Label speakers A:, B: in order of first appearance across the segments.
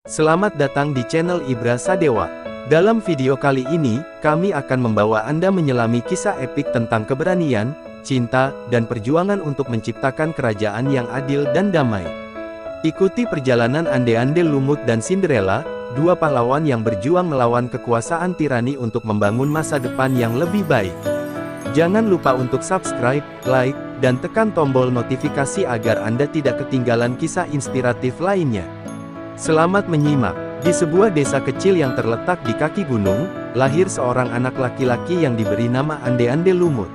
A: Selamat datang di channel Ibra Sadewa. Dalam video kali ini, kami akan membawa Anda menyelami kisah epik tentang keberanian, cinta, dan perjuangan untuk menciptakan kerajaan yang adil dan damai. Ikuti perjalanan Ande-Ande Lumut dan Cinderella, dua pahlawan yang berjuang melawan kekuasaan tirani untuk membangun masa depan yang lebih baik. Jangan lupa untuk subscribe, like, dan tekan tombol notifikasi agar Anda tidak ketinggalan kisah inspiratif lainnya. Selamat menyimak. Di sebuah desa kecil yang terletak di kaki gunung, lahir seorang anak laki-laki yang diberi nama Ande-Ande Lumut.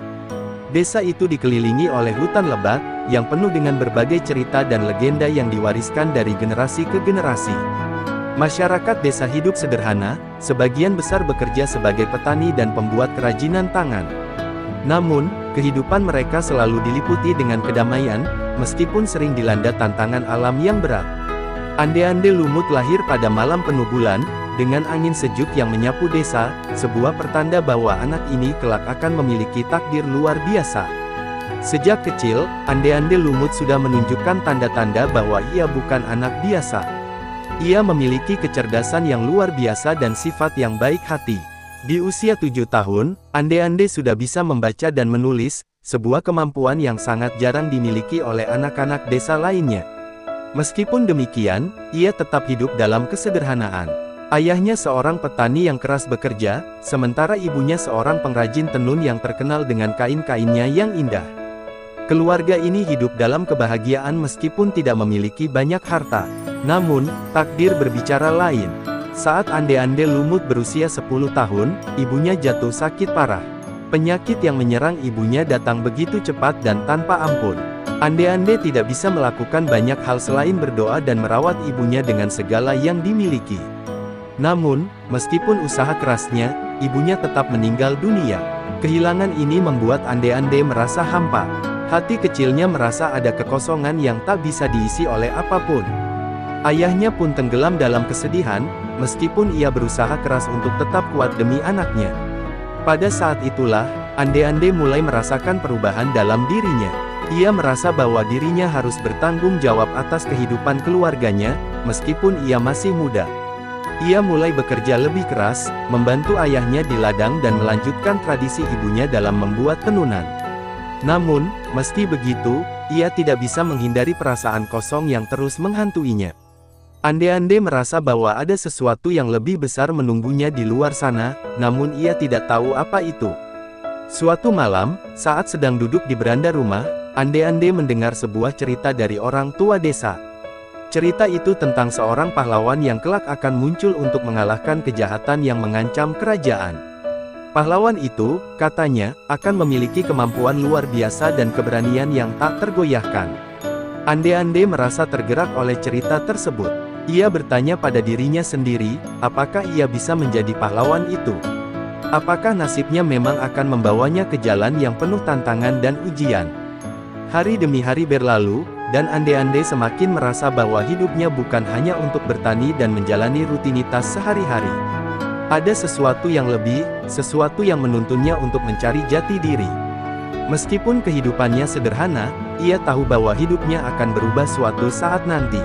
A: Desa itu dikelilingi oleh hutan lebat, yang penuh dengan berbagai cerita dan legenda yang diwariskan dari generasi ke generasi. Masyarakat desa hidup sederhana, sebagian besar bekerja sebagai petani dan pembuat kerajinan tangan. Namun, kehidupan mereka selalu diliputi dengan kedamaian, meskipun sering dilanda tantangan alam yang berat. Ande-Ande Lumut lahir pada malam penuh bulan, dengan angin sejuk yang menyapu desa, sebuah pertanda bahwa anak ini kelak akan memiliki takdir luar biasa. Sejak kecil, Ande-Ande Lumut sudah menunjukkan tanda-tanda bahwa ia bukan anak biasa. Ia memiliki kecerdasan yang luar biasa dan sifat yang baik hati. Di usia 7 tahun, Ande-Ande sudah bisa membaca dan menulis, sebuah kemampuan yang sangat jarang dimiliki oleh anak-anak desa lainnya. Meskipun demikian, ia tetap hidup dalam kesederhanaan. Ayahnya seorang petani yang keras bekerja, sementara ibunya seorang pengrajin tenun yang terkenal dengan kain-kainnya yang indah. Keluarga ini hidup dalam kebahagiaan meskipun tidak memiliki banyak harta. Namun, takdir berbicara lain. Saat Ande-Ande Lumut berusia 10 tahun, ibunya jatuh sakit parah. Penyakit yang menyerang ibunya datang begitu cepat dan tanpa ampun. Ande-Ande tidak bisa melakukan banyak hal selain berdoa dan merawat ibunya dengan segala yang dimiliki. Namun, meskipun usaha kerasnya, ibunya tetap meninggal dunia. Kehilangan ini membuat Ande-Ande merasa hampa. Hati kecilnya merasa ada kekosongan yang tak bisa diisi oleh apapun. Ayahnya pun tenggelam dalam kesedihan, meskipun ia berusaha keras untuk tetap kuat demi anaknya. Pada saat itulah, Ande-Ande mulai merasakan perubahan dalam dirinya. Ia merasa bahwa dirinya harus bertanggung jawab atas kehidupan keluarganya, meskipun ia masih muda. Ia mulai bekerja lebih keras, membantu ayahnya di ladang dan melanjutkan tradisi ibunya dalam membuat tenunan. Namun, meski begitu, ia tidak bisa menghindari perasaan kosong yang terus menghantuinya. Ande-Ande merasa bahwa ada sesuatu yang lebih besar menunggunya di luar sana, namun ia tidak tahu apa itu. Suatu malam, saat sedang duduk di beranda rumah, Ande-Ande mendengar sebuah cerita dari orang tua desa. Cerita itu tentang seorang pahlawan yang kelak akan muncul untuk mengalahkan kejahatan yang mengancam kerajaan. Pahlawan itu, katanya, akan memiliki kemampuan luar biasa dan keberanian yang tak tergoyahkan. Ande-Ande merasa tergerak oleh cerita tersebut. Ia bertanya pada dirinya sendiri, apakah ia bisa menjadi pahlawan itu? Apakah nasibnya memang akan membawanya ke jalan yang penuh tantangan dan ujian? Hari demi hari berlalu, dan Ande-Ande semakin merasa bahwa hidupnya bukan hanya untuk bertani dan menjalani rutinitas sehari-hari. Ada sesuatu yang lebih, sesuatu yang menuntunnya untuk mencari jati diri. Meskipun kehidupannya sederhana, ia tahu bahwa hidupnya akan berubah suatu saat nanti.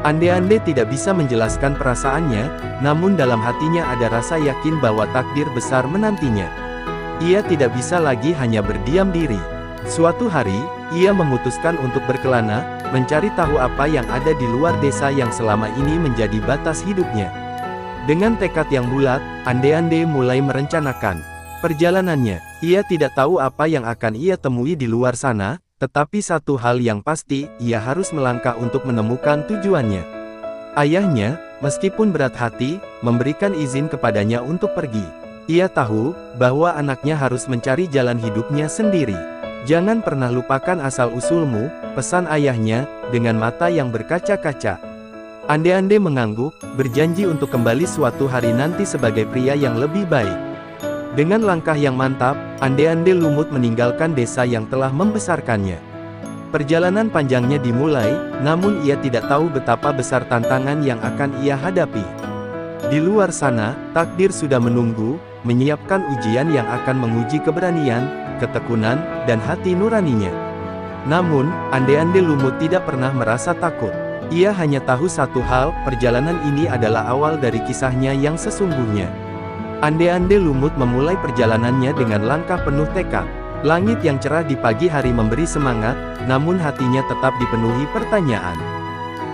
A: Ande-Ande tidak bisa menjelaskan perasaannya, namun dalam hatinya ada rasa yakin bahwa takdir besar menantinya. Ia tidak bisa lagi hanya berdiam diri. Suatu hari, ia memutuskan untuk berkelana, mencari tahu apa yang ada di luar desa yang selama ini menjadi batas hidupnya. Dengan tekad yang bulat, Ande-Ande mulai merencanakan perjalanannya. Ia tidak tahu apa yang akan ia temui di luar sana, tetapi satu hal yang pasti, ia harus melangkah untuk menemukan tujuannya. Ayahnya, meskipun berat hati, memberikan izin kepadanya untuk pergi. Ia tahu bahwa anaknya harus mencari jalan hidupnya sendiri. Jangan pernah lupakan asal-usulmu, pesan ayahnya, dengan mata yang berkaca-kaca. Ande-Ande mengangguk, berjanji untuk kembali suatu hari nanti sebagai pria yang lebih baik. Dengan langkah yang mantap, Ande-Ande Lumut meninggalkan desa yang telah membesarkannya. Perjalanan panjangnya dimulai, namun ia tidak tahu betapa besar tantangan yang akan ia hadapi. Di luar sana, takdir sudah menunggu, menyiapkan ujian yang akan menguji keberanian, ketekunan, dan hati nuraninya. Namun, Ande-Ande Lumut tidak pernah merasa takut. Ia hanya tahu satu hal, perjalanan ini adalah awal dari kisahnya yang sesungguhnya. Ande-Ande Lumut memulai perjalanannya dengan langkah penuh tekad. Langit yang cerah di pagi hari memberi semangat, namun hatinya tetap dipenuhi pertanyaan.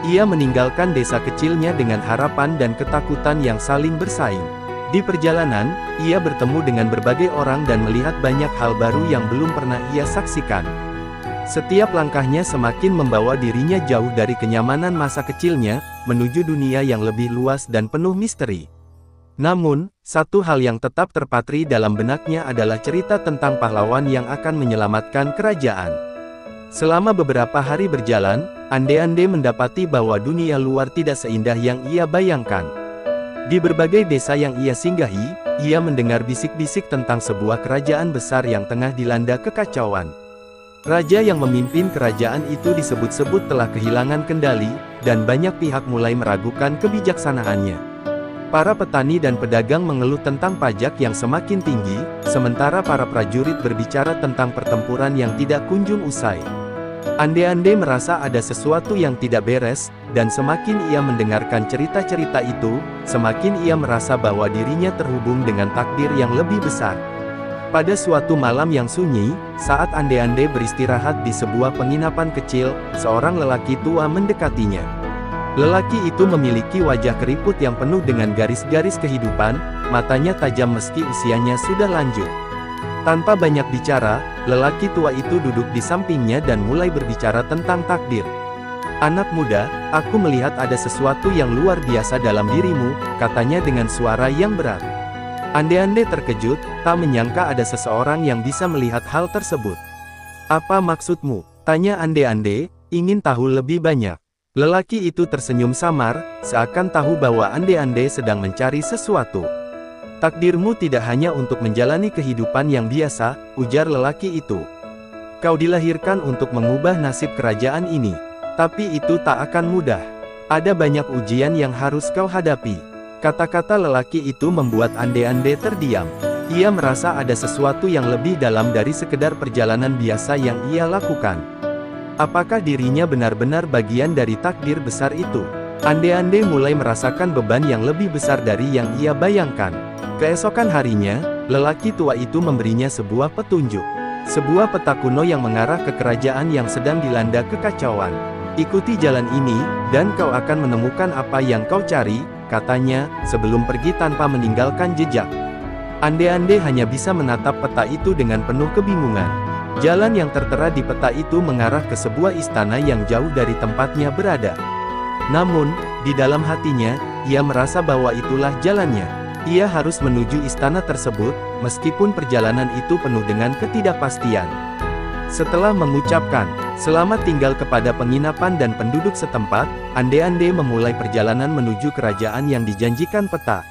A: Ia meninggalkan desa kecilnya dengan harapan dan ketakutan yang saling bersaing. Di perjalanan, ia bertemu dengan berbagai orang dan melihat banyak hal baru yang belum pernah ia saksikan. Setiap langkahnya semakin membawa dirinya jauh dari kenyamanan masa kecilnya, menuju dunia yang lebih luas dan penuh misteri. Namun, satu hal yang tetap terpatri dalam benaknya adalah cerita tentang pahlawan yang akan menyelamatkan kerajaan. Selama beberapa hari berjalan, Ande-Ande mendapati bahwa dunia luar tidak seindah yang ia bayangkan. Di berbagai desa yang ia singgahi, ia mendengar bisik-bisik tentang sebuah kerajaan besar yang tengah dilanda kekacauan. Raja yang memimpin kerajaan itu disebut-sebut telah kehilangan kendali, dan banyak pihak mulai meragukan kebijaksanaannya. Para petani dan pedagang mengeluh tentang pajak yang semakin tinggi, sementara para prajurit berbicara tentang pertempuran yang tidak kunjung usai. Ande-Ande merasa ada sesuatu yang tidak beres, dan semakin ia mendengarkan cerita-cerita itu, semakin ia merasa bahwa dirinya terhubung dengan takdir yang lebih besar. Pada suatu malam yang sunyi, saat Ande-Ande beristirahat di sebuah penginapan kecil, seorang lelaki tua mendekatinya. Lelaki itu memiliki wajah keriput yang penuh dengan garis-garis kehidupan, matanya tajam meski usianya sudah lanjut. Tanpa banyak bicara, lelaki tua itu duduk di sampingnya dan mulai berbicara tentang takdir. "Anak muda, aku melihat ada sesuatu yang luar biasa dalam dirimu," katanya dengan suara yang berat. Ande-Ande terkejut, tak menyangka ada seseorang yang bisa melihat hal tersebut. "Apa maksudmu?" tanya Ande-Ande, ingin tahu lebih banyak. Lelaki itu tersenyum samar, seakan tahu bahwa Ande-Ande sedang mencari sesuatu. "Takdirmu tidak hanya untuk menjalani kehidupan yang biasa," ujar lelaki itu. "Kau dilahirkan untuk mengubah nasib kerajaan ini. Tapi itu tak akan mudah. Ada banyak ujian yang harus kau hadapi." Kata-kata lelaki itu membuat Ande-Ande terdiam. Ia merasa ada sesuatu yang lebih dalam dari sekedar perjalanan biasa yang ia lakukan. Apakah dirinya benar-benar bagian dari takdir besar itu? Ande-Ande mulai merasakan beban yang lebih besar dari yang ia bayangkan. Keesokan harinya, lelaki tua itu memberinya sebuah petunjuk. Sebuah peta kuno yang mengarah ke kerajaan yang sedang dilanda kekacauan. "Ikuti jalan ini, dan kau akan menemukan apa yang kau cari," katanya, sebelum pergi tanpa meninggalkan jejak. Ande-Ande hanya bisa menatap peta itu dengan penuh kebingungan. Jalan yang tertera di peta itu mengarah ke sebuah istana yang jauh dari tempatnya berada. Namun, di dalam hatinya, ia merasa bahwa itulah jalannya. Ia harus menuju istana tersebut, meskipun perjalanan itu penuh dengan ketidakpastian. Setelah mengucapkan selamat tinggal kepada penginapan dan penduduk setempat, Ande-Ande memulai perjalanan menuju kerajaan yang dijanjikan peta.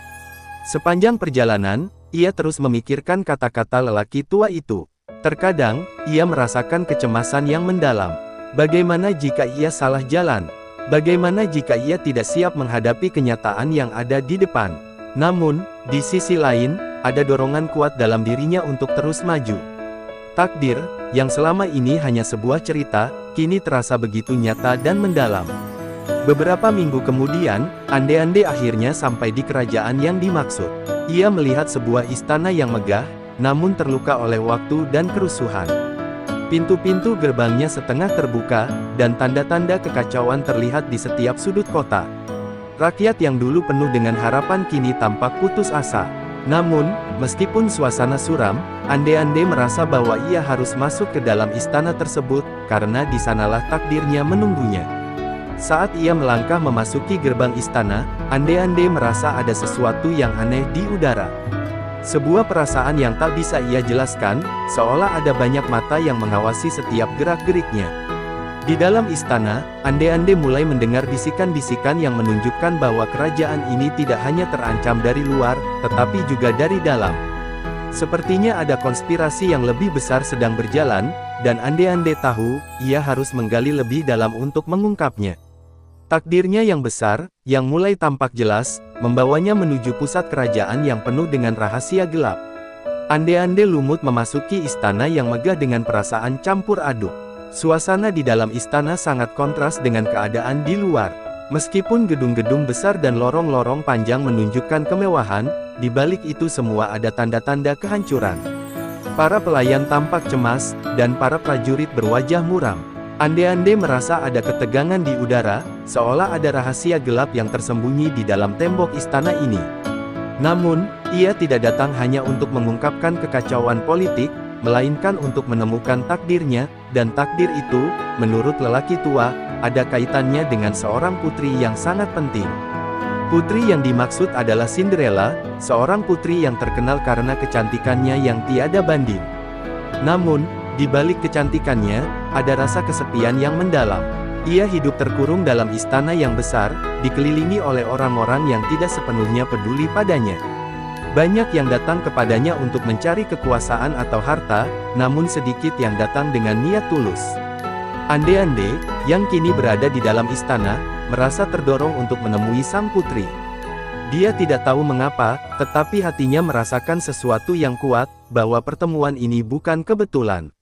A: Sepanjang perjalanan, ia terus memikirkan kata-kata lelaki tua itu. Terkadang, ia merasakan kecemasan yang mendalam. Bagaimana jika ia salah jalan? Bagaimana jika ia tidak siap menghadapi kenyataan yang ada di depan? Namun, di sisi lain, ada dorongan kuat dalam dirinya untuk terus maju. Takdir, yang selama ini hanya sebuah cerita, kini terasa begitu nyata dan mendalam. Beberapa minggu kemudian, Ande-Ande akhirnya sampai di kerajaan yang dimaksud. Ia melihat sebuah istana yang megah, namun terluka oleh waktu dan kerusuhan. Pintu-pintu gerbangnya setengah terbuka, dan tanda-tanda kekacauan terlihat di setiap sudut kota. Rakyat yang dulu penuh dengan harapan kini tampak putus asa. Namun, meskipun suasana suram, Ande-Ande merasa bahwa ia harus masuk ke dalam istana tersebut, karena di sanalah takdirnya menunggunya. Saat ia melangkah memasuki gerbang istana, Ande-Ande merasa ada sesuatu yang aneh di udara. Sebuah perasaan yang tak bisa ia jelaskan, seolah ada banyak mata yang mengawasi setiap gerak-geriknya. Di dalam istana, Ande-Ande mulai mendengar bisikan-bisikan yang menunjukkan bahwa kerajaan ini tidak hanya terancam dari luar, tetapi juga dari dalam. Sepertinya ada konspirasi yang lebih besar sedang berjalan, dan Ande-Ande tahu, ia harus menggali lebih dalam untuk mengungkapnya. Takdirnya yang besar, yang mulai tampak jelas, membawanya menuju pusat kerajaan yang penuh dengan rahasia gelap. Ande-Ande Lumut memasuki istana yang megah dengan perasaan campur aduk. Suasana di dalam istana sangat kontras dengan keadaan di luar. Meskipun gedung-gedung besar dan lorong-lorong panjang menunjukkan kemewahan, di balik itu semua ada tanda-tanda kehancuran. Para pelayan tampak cemas, dan para prajurit berwajah muram. Ande-ande merasa ada ketegangan di udara, seolah ada rahasia gelap yang tersembunyi di dalam tembok istana ini. Namun, ia tidak datang hanya untuk mengungkapkan kekacauan politik, melainkan untuk menemukan takdirnya, dan takdir itu, menurut lelaki tua, ada kaitannya dengan seorang putri yang sangat penting. Putri yang dimaksud adalah Cinderella, seorang putri yang terkenal karena kecantikannya yang tiada banding. Namun, di balik kecantikannya, ada rasa kesepian yang mendalam. Ia hidup terkurung dalam istana yang besar, dikelilingi oleh orang-orang yang tidak sepenuhnya peduli padanya. Banyak yang datang kepadanya untuk mencari kekuasaan atau harta, namun sedikit yang datang dengan niat tulus. Ande-ande, yang kini berada di dalam istana, merasa terdorong untuk menemui sang putri. Dia tidak tahu mengapa, tetapi hatinya merasakan sesuatu yang kuat, bahwa pertemuan ini bukan kebetulan.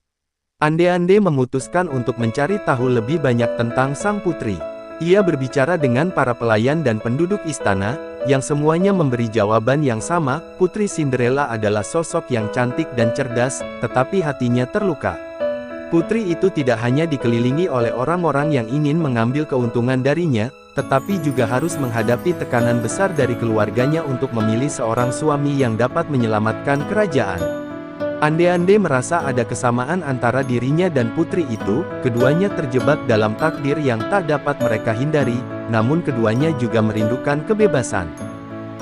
A: Ande-ande memutuskan untuk mencari tahu lebih banyak tentang sang putri. Ia berbicara dengan para pelayan dan penduduk istana, yang semuanya memberi jawaban yang sama, Putri Cinderella adalah sosok yang cantik dan cerdas, tetapi hatinya terluka. Putri itu tidak hanya dikelilingi oleh orang-orang yang ingin mengambil keuntungan darinya, tetapi juga harus menghadapi tekanan besar dari keluarganya untuk memilih seorang suami yang dapat menyelamatkan kerajaan. Ande-ande merasa ada kesamaan antara dirinya dan putri itu, keduanya terjebak dalam takdir yang tak dapat mereka hindari, namun keduanya juga merindukan kebebasan.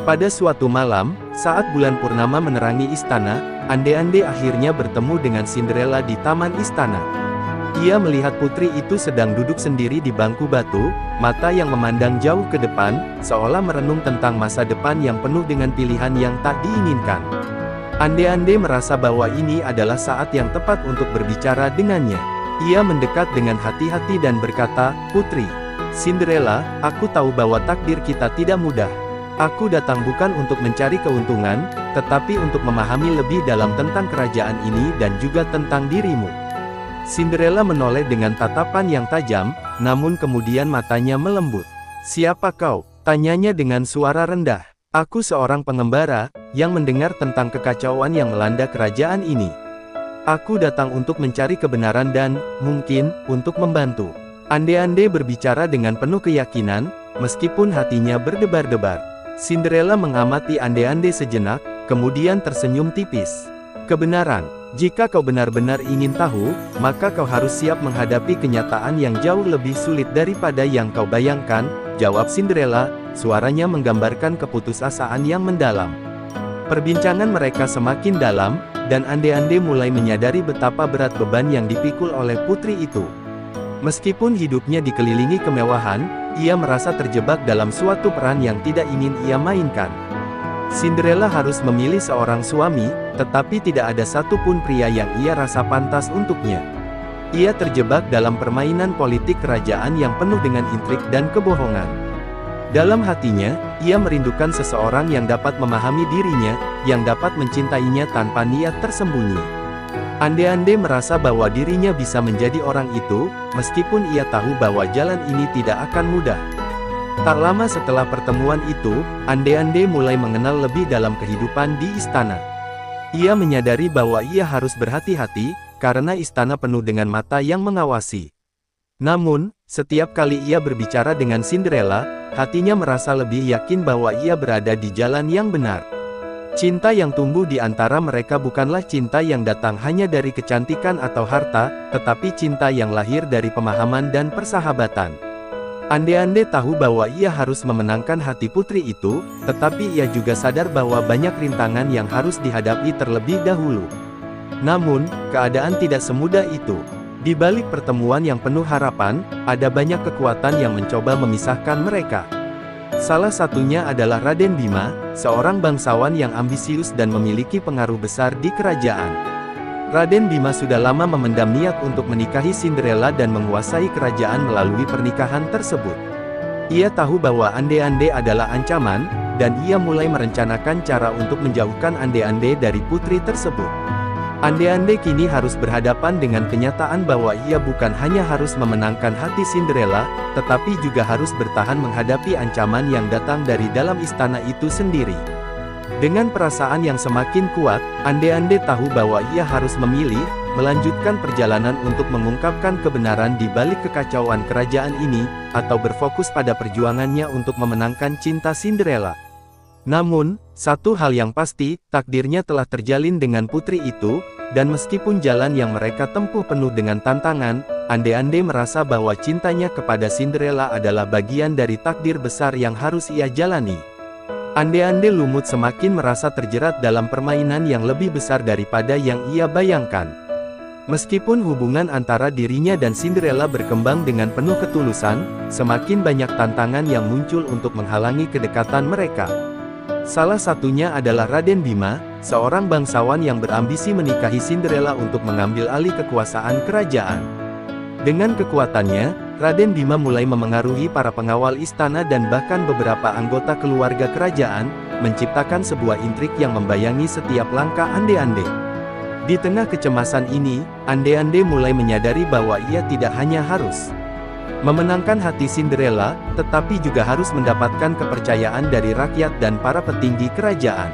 A: Pada suatu malam, saat bulan purnama menerangi istana, Ande-ande akhirnya bertemu dengan Cinderella di taman istana. Ia melihat putri itu sedang duduk sendiri di bangku batu, mata yang memandang jauh ke depan, seolah merenung tentang masa depan yang penuh dengan pilihan yang tak diinginkan. Ande-ande merasa bahwa ini adalah saat yang tepat untuk berbicara dengannya. Ia mendekat dengan hati-hati dan berkata, "Putri Cinderella, aku tahu bahwa takdir kita tidak mudah. Aku datang bukan untuk mencari keuntungan, tetapi untuk memahami lebih dalam tentang kerajaan ini dan juga tentang dirimu." Cinderella menoleh dengan tatapan yang tajam, namun kemudian matanya melembut. "Siapa kau?" tanyanya dengan suara rendah. "Aku seorang pengembara, yang mendengar tentang kekacauan yang melanda kerajaan ini. Aku datang untuk mencari kebenaran dan, mungkin, untuk membantu." Ande-ande berbicara dengan penuh keyakinan, meskipun hatinya berdebar-debar. Cinderella mengamati Ande-ande sejenak, kemudian tersenyum tipis. "Kebenaran. Jika kau benar-benar ingin tahu, maka kau harus siap menghadapi kenyataan yang jauh lebih sulit daripada yang kau bayangkan," jawab Cinderella, suaranya menggambarkan keputusasaan yang mendalam. Perbincangan mereka semakin dalam, dan Ande-ande mulai menyadari betapa berat beban yang dipikul oleh putri itu. Meskipun hidupnya dikelilingi kemewahan, ia merasa terjebak dalam suatu peran yang tidak ingin ia mainkan. Cinderella harus memilih seorang suami, tetapi tidak ada satupun pria yang ia rasa pantas untuknya. Ia terjebak dalam permainan politik kerajaan yang penuh dengan intrik dan kebohongan. Dalam hatinya, ia merindukan seseorang yang dapat memahami dirinya, yang dapat mencintainya tanpa niat tersembunyi. Ande-ande merasa bahwa dirinya bisa menjadi orang itu, meskipun ia tahu bahwa jalan ini tidak akan mudah. Tak lama setelah pertemuan itu, Ande-ande mulai mengenal lebih dalam kehidupan di istana. Ia menyadari bahwa ia harus berhati-hati, karena istana penuh dengan mata yang mengawasi. Namun, setiap kali ia berbicara dengan Cinderella, hatinya merasa lebih yakin bahwa ia berada di jalan yang benar. Cinta yang tumbuh di antara mereka bukanlah cinta yang datang hanya dari kecantikan atau harta, tetapi cinta yang lahir dari pemahaman dan persahabatan. Ande-ande tahu bahwa ia harus memenangkan hati putri itu, tetapi ia juga sadar bahwa banyak rintangan yang harus dihadapi terlebih dahulu. Namun, keadaan tidak semudah itu. Di balik pertemuan yang penuh harapan, ada banyak kekuatan yang mencoba memisahkan mereka. Salah satunya adalah Raden Bima, seorang bangsawan yang ambisius dan memiliki pengaruh besar di kerajaan. Raden Bima sudah lama memendam niat untuk menikahi Cinderella dan menguasai kerajaan melalui pernikahan tersebut. Ia tahu bahwa Ande-ande adalah ancaman, dan ia mulai merencanakan cara untuk menjauhkan Ande-ande dari putri tersebut. Ande-Ande kini harus berhadapan dengan kenyataan bahwa ia bukan hanya harus memenangkan hati Cinderella, tetapi juga harus bertahan menghadapi ancaman yang datang dari dalam istana itu sendiri. Dengan perasaan yang semakin kuat, Ande-Ande tahu bahwa ia harus memilih, melanjutkan perjalanan untuk mengungkapkan kebenaran di balik kekacauan kerajaan ini, atau berfokus pada perjuangannya untuk memenangkan cinta Cinderella. Namun, satu hal yang pasti, takdirnya telah terjalin dengan putri itu, dan meskipun jalan yang mereka tempuh penuh dengan tantangan, Ande-Ande merasa bahwa cintanya kepada Cinderella adalah bagian dari takdir besar yang harus ia jalani. Ande-Ande Lumut semakin merasa terjerat dalam permainan yang lebih besar daripada yang ia bayangkan. Meskipun hubungan antara dirinya dan Cinderella berkembang dengan penuh ketulusan, semakin banyak tantangan yang muncul untuk menghalangi kedekatan mereka. Salah satunya adalah Raden Bima, seorang bangsawan yang berambisi menikahi Cinderella untuk mengambil alih kekuasaan kerajaan. Dengan kekuatannya, Raden Bima mulai memengaruhi para pengawal istana dan bahkan beberapa anggota keluarga kerajaan, menciptakan sebuah intrik yang membayangi setiap langkah Ande-Ande. Di tengah kecemasan ini, Ande-Ande mulai menyadari bahwa ia tidak hanya harus memenangkan hati Cinderella, tetapi juga harus mendapatkan kepercayaan dari rakyat dan para petinggi kerajaan.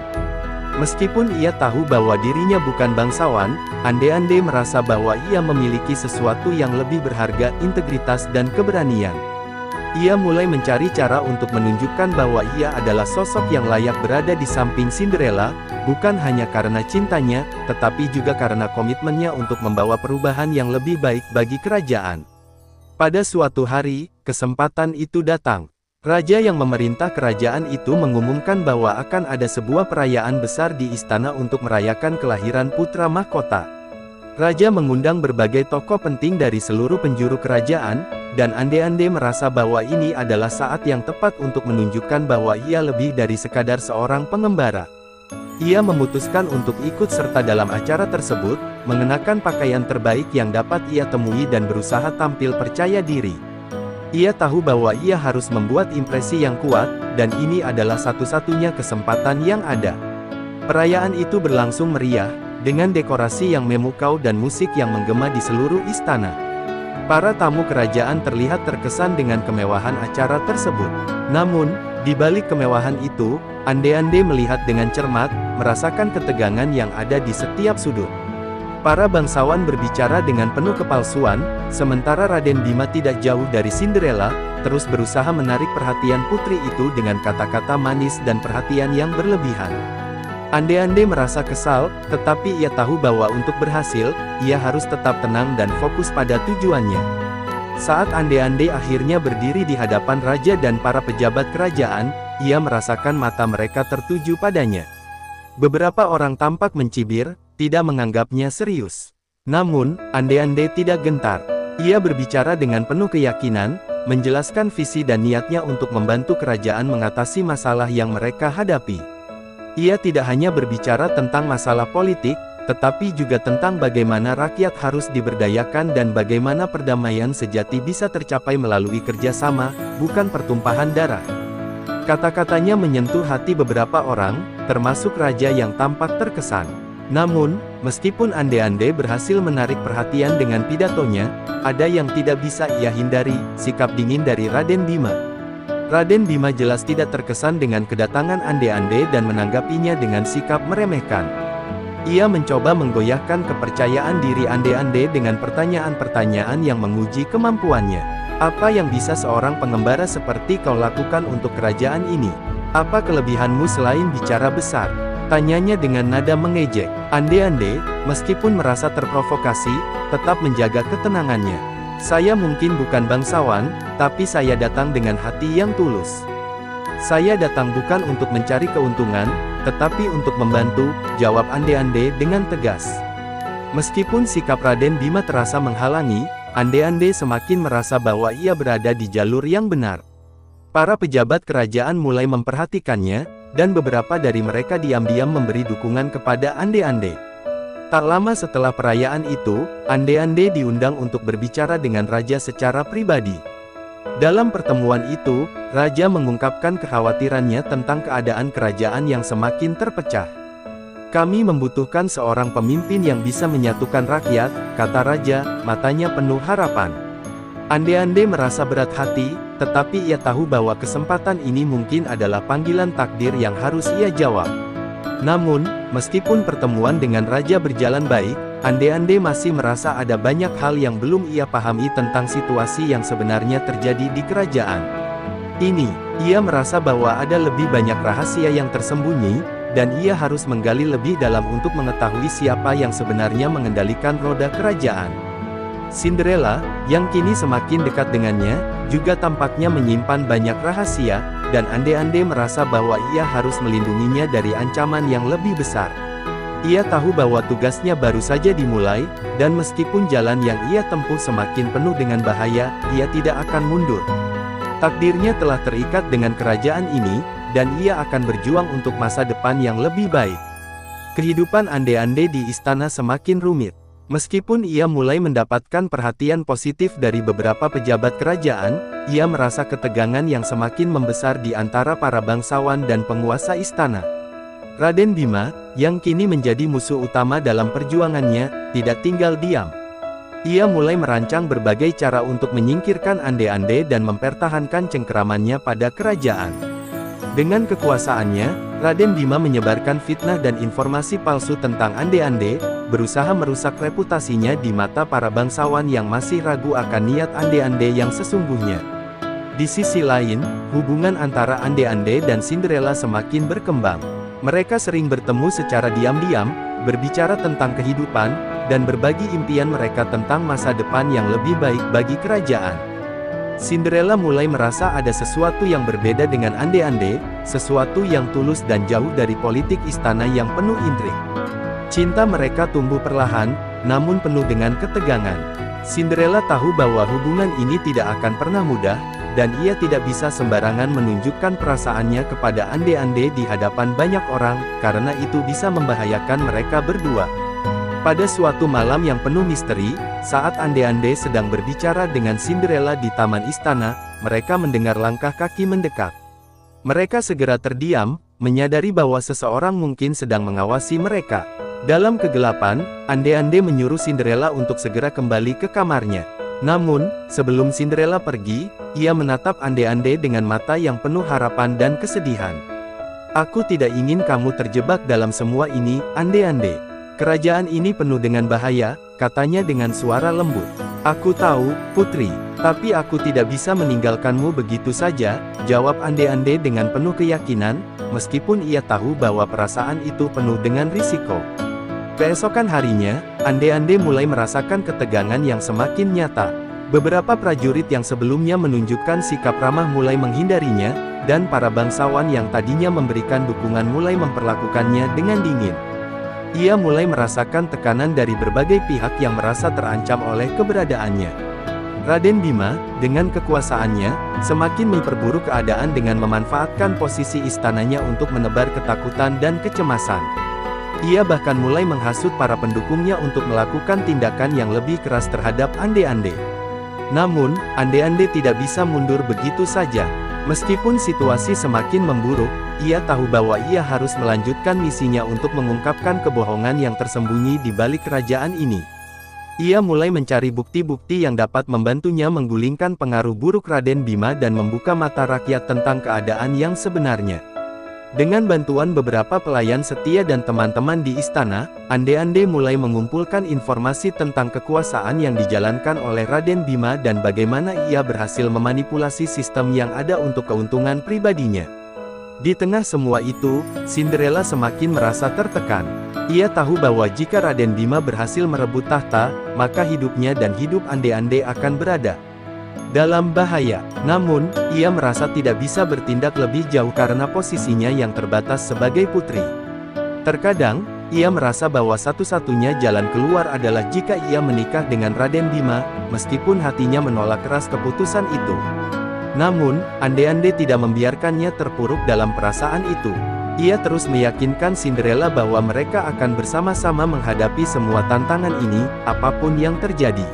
A: Meskipun ia tahu bahwa dirinya bukan bangsawan, Ande-Ande merasa bahwa ia memiliki sesuatu yang lebih berharga, integritas dan keberanian. Ia mulai mencari cara untuk menunjukkan bahwa ia adalah sosok yang layak berada di samping Cinderella, bukan hanya karena cintanya, tetapi juga karena komitmennya untuk membawa perubahan yang lebih baik bagi kerajaan. Pada suatu hari, kesempatan itu datang. Raja yang memerintah kerajaan itu mengumumkan bahwa akan ada sebuah perayaan besar di istana untuk merayakan kelahiran putra mahkota. Raja mengundang berbagai tokoh penting dari seluruh penjuru kerajaan, dan Ande-Ande merasa bahwa ini adalah saat yang tepat untuk menunjukkan bahwa ia lebih dari sekadar seorang pengembara. Ia memutuskan untuk ikut serta dalam acara tersebut, mengenakan pakaian terbaik yang dapat ia temui dan berusaha tampil percaya diri. Ia tahu bahwa ia harus membuat impresi yang kuat, dan ini adalah satu-satunya kesempatan yang ada. Perayaan itu berlangsung meriah, dengan dekorasi yang memukau dan musik yang menggema di seluruh istana. Para tamu kerajaan terlihat terkesan dengan kemewahan acara tersebut. Namun, di balik kemewahan itu, Ande-Ande melihat dengan cermat, merasakan ketegangan yang ada di setiap sudut. Para bangsawan berbicara dengan penuh kepalsuan, sementara Raden Bima tidak jauh dari Cinderella, terus berusaha menarik perhatian putri itu dengan kata-kata manis dan perhatian yang berlebihan. Ande-Ande merasa kesal, tetapi ia tahu bahwa untuk berhasil, ia harus tetap tenang dan fokus pada tujuannya. Saat Ande-Ande akhirnya berdiri di hadapan raja dan para pejabat kerajaan, ia merasakan mata mereka tertuju padanya. Beberapa orang tampak mencibir, tidak menganggapnya serius. Namun, Ande-Ande tidak gentar. Ia berbicara dengan penuh keyakinan, menjelaskan visi dan niatnya untuk membantu kerajaan mengatasi masalah yang mereka hadapi. Ia tidak hanya berbicara tentang masalah politik, tetapi juga tentang bagaimana rakyat harus diberdayakan dan bagaimana perdamaian sejati bisa tercapai melalui kerjasama, bukan pertumpahan darah. Kata-katanya menyentuh hati beberapa orang, termasuk raja yang tampak terkesan. Namun, meskipun Ande-Ande berhasil menarik perhatian dengan pidatonya, ada yang tidak bisa ia hindari, sikap dingin dari Raden Bima. Raden Bima jelas tidak terkesan dengan kedatangan Ande-Ande dan menanggapinya dengan sikap meremehkan. Ia mencoba menggoyahkan kepercayaan diri Ande-Ande dengan pertanyaan-pertanyaan yang menguji kemampuannya. Apa yang bisa seorang pengembara seperti kau lakukan untuk kerajaan ini? Apa kelebihanmu selain bicara besar? Tanyanya dengan nada mengejek. Ande-Ande, meskipun merasa terprovokasi, tetap menjaga ketenangannya. Saya mungkin bukan bangsawan, tapi saya datang dengan hati yang tulus. Saya datang bukan untuk mencari keuntungan, tetapi untuk membantu, jawab Ande-Ande dengan tegas. Meskipun sikap Raden Bima terasa menghalangi, Ande-Ande semakin merasa bahwa ia berada di jalur yang benar. Para pejabat kerajaan mulai memperhatikannya, dan beberapa dari mereka diam-diam memberi dukungan kepada Ande-Ande. Tak lama setelah perayaan itu, Ande-Ande diundang untuk berbicara dengan raja secara pribadi. Dalam pertemuan itu, raja mengungkapkan kekhawatirannya tentang keadaan kerajaan yang semakin terpecah. Kami membutuhkan seorang pemimpin yang bisa menyatukan rakyat, kata raja, matanya penuh harapan. Ande-Ande merasa berat hati, tetapi ia tahu bahwa kesempatan ini mungkin adalah panggilan takdir yang harus ia jawab. Namun, meskipun pertemuan dengan raja berjalan baik, Ande-Ande masih merasa ada banyak hal yang belum ia pahami tentang situasi yang sebenarnya terjadi di kerajaan ini. Ia merasa bahwa ada lebih banyak rahasia yang tersembunyi, dan ia harus menggali lebih dalam untuk mengetahui siapa yang sebenarnya mengendalikan roda kerajaan. Cinderella, yang kini semakin dekat dengannya, juga tampaknya menyimpan banyak rahasia, dan Ande-Ande merasa bahwa ia harus melindunginya dari ancaman yang lebih besar. Ia tahu bahwa tugasnya baru saja dimulai, dan meskipun jalan yang ia tempuh semakin penuh dengan bahaya, ia tidak akan mundur. Takdirnya telah terikat dengan kerajaan ini, dan ia akan berjuang untuk masa depan yang lebih baik. Kehidupan Ande-Ande di istana semakin rumit. Meskipun ia mulai mendapatkan perhatian positif dari beberapa pejabat kerajaan, ia merasa ketegangan yang semakin membesar di antara para bangsawan dan penguasa istana. Raden Bima, yang kini menjadi musuh utama dalam perjuangannya, tidak tinggal diam. Ia mulai merancang berbagai cara untuk menyingkirkan Ande-Ande dan mempertahankan cengkeramannya pada kerajaan. Dengan kekuasaannya, Raden Bima menyebarkan fitnah dan informasi palsu tentang Ande-Ande, berusaha merusak reputasinya di mata para bangsawan yang masih ragu akan niat Ande-Ande yang sesungguhnya. Di sisi lain, hubungan antara Ande-Ande dan Cinderella semakin berkembang. Mereka sering bertemu secara diam-diam, berbicara tentang kehidupan, dan berbagi impian mereka tentang masa depan yang lebih baik bagi kerajaan. Cinderella mulai merasa ada sesuatu yang berbeda dengan Ande-Ande, sesuatu yang tulus dan jauh dari politik istana yang penuh intrik. Cinta mereka tumbuh perlahan, namun penuh dengan ketegangan. Cinderella tahu bahwa hubungan ini tidak akan pernah mudah, dan ia tidak bisa sembarangan menunjukkan perasaannya kepada Ande-Ande di hadapan banyak orang, karena itu bisa membahayakan mereka berdua. Pada suatu malam yang penuh misteri, saat Ande-Ande sedang berbicara dengan Cinderella di taman istana, mereka mendengar langkah kaki mendekat. Mereka segera terdiam, menyadari bahwa seseorang mungkin sedang mengawasi mereka. Dalam kegelapan, Ande-Ande menyuruh Cinderella untuk segera kembali ke kamarnya. Namun, sebelum Cinderella pergi, ia menatap Ande-Ande dengan mata yang penuh harapan dan kesedihan. "Aku tidak ingin kamu terjebak dalam semua ini, Ande-Ande. Kerajaan ini penuh dengan bahaya," katanya dengan suara lembut. "Aku tahu, putri, tapi aku tidak bisa meninggalkanmu begitu saja," jawab Ande-Ande dengan penuh keyakinan, meskipun ia tahu bahwa perasaan itu penuh dengan risiko. Keesokan harinya, Ande-Ande mulai merasakan ketegangan yang semakin nyata. Beberapa prajurit yang sebelumnya menunjukkan sikap ramah mulai menghindarinya, dan para bangsawan yang tadinya memberikan dukungan mulai memperlakukannya dengan dingin. Ia mulai merasakan tekanan dari berbagai pihak yang merasa terancam oleh keberadaannya. Raden Bima, dengan kekuasaannya, semakin memperburuk keadaan dengan memanfaatkan posisi istananya untuk menebar ketakutan dan kecemasan. Ia bahkan mulai menghasut para pendukungnya untuk melakukan tindakan yang lebih keras terhadap Ande-Ande. Namun, Ande-Ande tidak bisa mundur begitu saja. Meskipun situasi semakin memburuk, ia tahu bahwa ia harus melanjutkan misinya untuk mengungkapkan kebohongan yang tersembunyi di balik kerajaan ini. Ia mulai mencari bukti-bukti yang dapat membantunya menggulingkan pengaruh buruk Raden Bima dan membuka mata rakyat tentang keadaan yang sebenarnya. Dengan bantuan beberapa pelayan setia dan teman-teman di istana, Ande-Ande mulai mengumpulkan informasi tentang kekuasaan yang dijalankan oleh Raden Bima dan bagaimana ia berhasil memanipulasi sistem yang ada untuk keuntungan pribadinya. Di tengah semua itu, Cinderella semakin merasa tertekan. Ia tahu bahwa jika Raden Bima berhasil merebut tahta, maka hidupnya dan hidup Ande-Ande akan berada dalam bahaya. Namun, ia merasa tidak bisa bertindak lebih jauh karena posisinya yang terbatas sebagai putri. Terkadang, ia merasa bahwa satu-satunya jalan keluar adalah jika ia menikah dengan Raden Bima, meskipun hatinya menolak keras keputusan itu. Namun, Ande-Ande tidak membiarkannya terpuruk dalam perasaan itu. Ia terus meyakinkan Cinderella bahwa mereka akan bersama-sama menghadapi semua tantangan ini, apapun yang terjadi.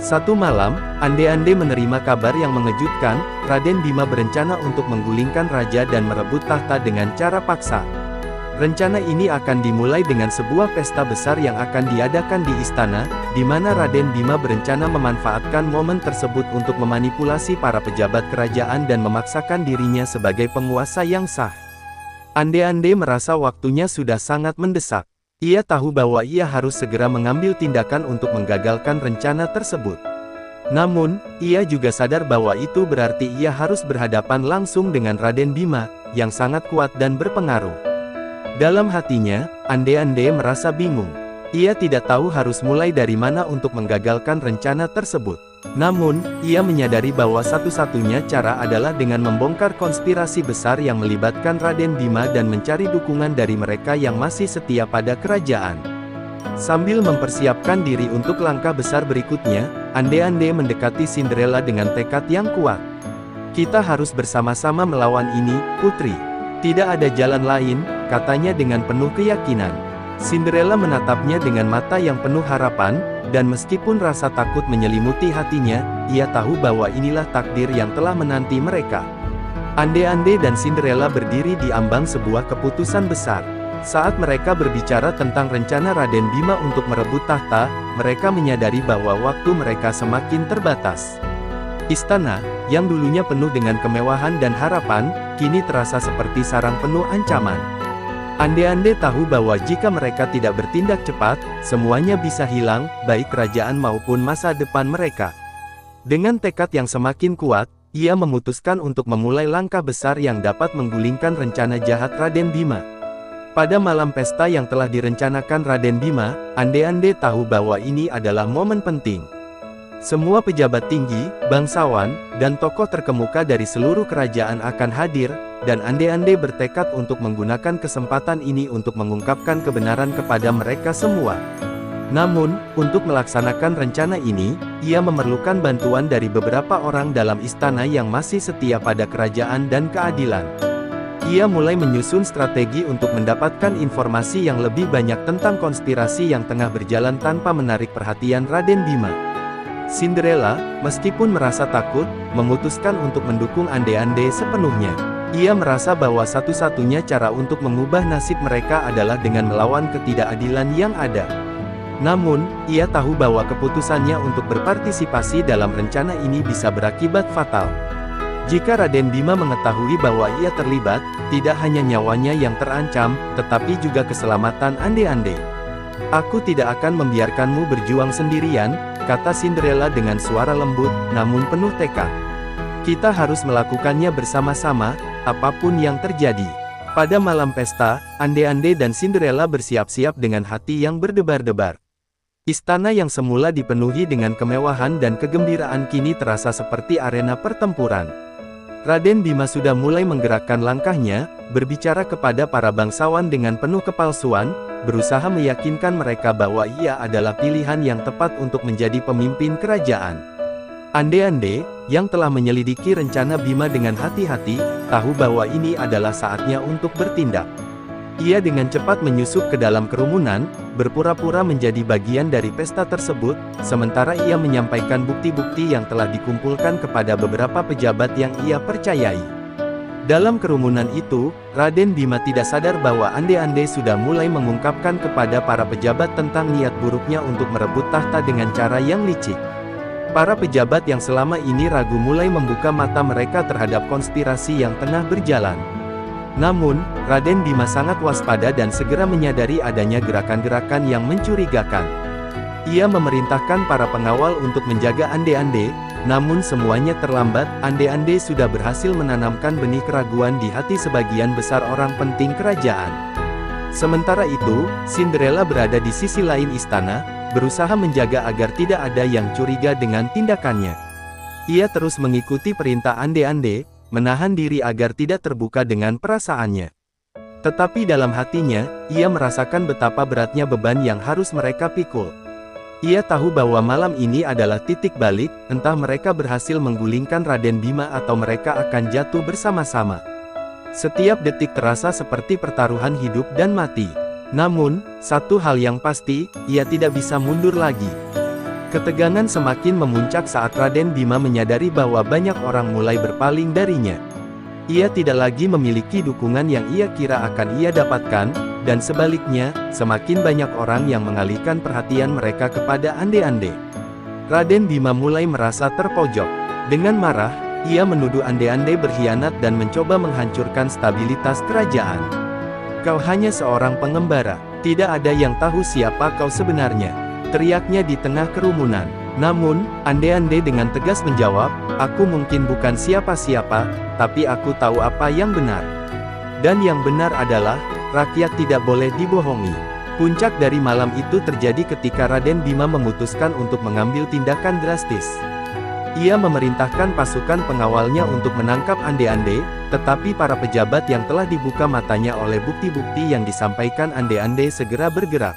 A: Satu malam, Ande-Ande menerima kabar yang mengejutkan. Raden Bima berencana untuk menggulingkan raja dan merebut tahta dengan cara paksa. Rencana ini akan dimulai dengan sebuah pesta besar yang akan diadakan di istana, di mana Raden Bima berencana memanfaatkan momen tersebut untuk memanipulasi para pejabat kerajaan dan memaksakan dirinya sebagai penguasa yang sah. Ande-Ande merasa waktunya sudah sangat mendesak. Ia tahu bahwa ia harus segera mengambil tindakan untuk menggagalkan rencana tersebut. Namun, ia juga sadar bahwa itu berarti ia harus berhadapan langsung dengan Raden Bima, yang sangat kuat dan berpengaruh. Dalam hatinya, Ande-Ande merasa bingung. Ia tidak tahu harus mulai dari mana untuk menggagalkan rencana tersebut. Namun, ia menyadari bahwa satu-satunya cara adalah dengan membongkar konspirasi besar yang melibatkan Raden Bima dan mencari dukungan dari mereka yang masih setia pada kerajaan. Sambil mempersiapkan diri untuk langkah besar berikutnya, Ande-Ande mendekati Cinderella dengan tekad yang kuat. "Kita harus bersama-sama melawan ini, putri. Tidak ada jalan lain," katanya dengan penuh keyakinan. Cinderella menatapnya dengan mata yang penuh harapan, dan meskipun rasa takut menyelimuti hatinya, ia tahu bahwa inilah takdir yang telah menanti mereka. Ande-Ande dan Cinderella berdiri di ambang sebuah keputusan besar. Saat mereka berbicara tentang rencana Raden Bima untuk merebut tahta, mereka menyadari bahwa waktu mereka semakin terbatas. Istana, yang dulunya penuh dengan kemewahan dan harapan, kini terasa seperti sarang penuh ancaman. Ande-Ande tahu bahwa jika mereka tidak bertindak cepat, semuanya bisa hilang, baik kerajaan maupun masa depan mereka. Dengan tekad yang semakin kuat, ia memutuskan untuk memulai langkah besar yang dapat menggulingkan rencana jahat Raden Bima. Pada malam pesta yang telah direncanakan Raden Bima, Ande-Ande tahu bahwa ini adalah momen penting. Semua pejabat tinggi, bangsawan, dan tokoh terkemuka dari seluruh kerajaan akan hadir, dan Ande-Ande bertekad untuk menggunakan kesempatan ini untuk mengungkapkan kebenaran kepada mereka semua. Namun, untuk melaksanakan rencana ini, ia memerlukan bantuan dari beberapa orang dalam istana yang masih setia pada kerajaan dan keadilan. Ia mulai menyusun strategi untuk mendapatkan informasi yang lebih banyak tentang konspirasi yang tengah berjalan tanpa menarik perhatian Raden Bima. Cinderella, meskipun merasa takut, memutuskan untuk mendukung Ande-Ande sepenuhnya. Ia merasa bahwa satu-satunya cara untuk mengubah nasib mereka adalah dengan melawan ketidakadilan yang ada. Namun, ia tahu bahwa keputusannya untuk berpartisipasi dalam rencana ini bisa berakibat fatal. Jika Raden Bima mengetahui bahwa ia terlibat, tidak hanya nyawanya yang terancam, tetapi juga keselamatan Ande-Ande. "Aku tidak akan membiarkanmu berjuang sendirian," kata Cinderella dengan suara lembut, namun penuh tekad. "Kita harus melakukannya bersama-sama, apapun yang terjadi." Pada malam pesta, Ande-Ande dan Cinderella bersiap-siap dengan hati yang berdebar-debar. Istana yang semula dipenuhi dengan kemewahan dan kegembiraan kini terasa seperti arena pertempuran. Raden Bima sudah mulai menggerakkan langkahnya, berbicara kepada para bangsawan dengan penuh kepalsuan, berusaha meyakinkan mereka bahwa ia adalah pilihan yang tepat untuk menjadi pemimpin kerajaan. Ande-Ande, yang telah menyelidiki rencana Bima dengan hati-hati, tahu bahwa ini adalah saatnya untuk bertindak. Ia dengan cepat menyusup ke dalam kerumunan, berpura-pura menjadi bagian dari pesta tersebut, sementara ia menyampaikan bukti-bukti yang telah dikumpulkan kepada beberapa pejabat yang ia percayai. Dalam kerumunan itu, Raden Bima tidak sadar bahwa Ande-Ande sudah mulai mengungkapkan kepada para pejabat tentang niat buruknya untuk merebut tahta dengan cara yang licik. Para pejabat yang selama ini ragu mulai membuka mata mereka terhadap konspirasi yang tengah berjalan. Namun, Raden Bima sangat waspada dan segera menyadari adanya gerakan-gerakan yang mencurigakan. Ia memerintahkan para pengawal untuk menjaga Ande-Ande, namun semuanya terlambat. Ande-Ande sudah berhasil menanamkan benih keraguan di hati sebagian besar orang penting kerajaan. Sementara itu, Cinderella berada di sisi lain istana, berusaha menjaga agar tidak ada yang curiga dengan tindakannya. Ia terus mengikuti perintah Ande-Ande, menahan diri agar tidak terbuka dengan perasaannya. Tetapi dalam hatinya, ia merasakan betapa beratnya beban yang harus mereka pikul. Ia tahu bahwa malam ini adalah titik balik, entah mereka berhasil menggulingkan Raden Bima atau mereka akan jatuh bersama-sama. Setiap detik terasa seperti pertaruhan hidup dan mati. Namun, satu hal yang pasti, ia tidak bisa mundur lagi. Ketegangan semakin memuncak saat Raden Bima menyadari bahwa banyak orang mulai berpaling darinya. Ia tidak lagi memiliki dukungan yang ia kira akan ia dapatkan, dan sebaliknya, semakin banyak orang yang mengalihkan perhatian mereka kepada Ande-Ande. Raden Bima mulai merasa terpojok. Dengan marah, ia menuduh Ande-Ande berkhianat dan mencoba menghancurkan stabilitas kerajaan. "Kau hanya seorang pengembara, tidak ada yang tahu siapa kau sebenarnya," teriaknya di tengah kerumunan. Namun, Ande-Ande dengan tegas menjawab, "Aku mungkin bukan siapa-siapa, tapi aku tahu apa yang benar. Dan yang benar adalah, rakyat tidak boleh dibohongi." Puncak dari malam itu terjadi ketika Raden Bima memutuskan untuk mengambil tindakan drastis. Ia memerintahkan pasukan pengawalnya untuk menangkap Ande-Ande, tetapi para pejabat yang telah dibuka matanya oleh bukti-bukti yang disampaikan Ande-Ande segera bergerak.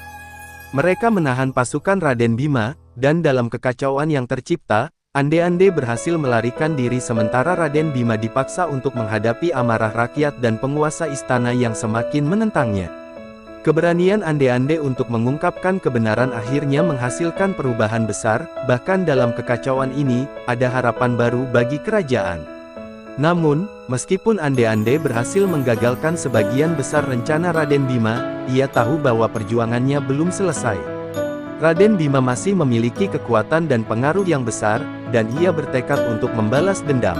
A: Mereka menahan pasukan Raden Bima, dan dalam kekacauan yang tercipta, Ande-Ande berhasil melarikan diri sementara Raden Bima dipaksa untuk menghadapi amarah rakyat dan penguasa istana yang semakin menentangnya. Keberanian Ande-Ande untuk mengungkapkan kebenaran akhirnya menghasilkan perubahan besar, bahkan dalam kekacauan ini, ada harapan baru bagi kerajaan. Namun, meskipun Ande-Ande berhasil menggagalkan sebagian besar rencana Raden Bima, ia tahu bahwa perjuangannya belum selesai. Raden Bima masih memiliki kekuatan dan pengaruh yang besar, dan ia bertekad untuk membalas dendam.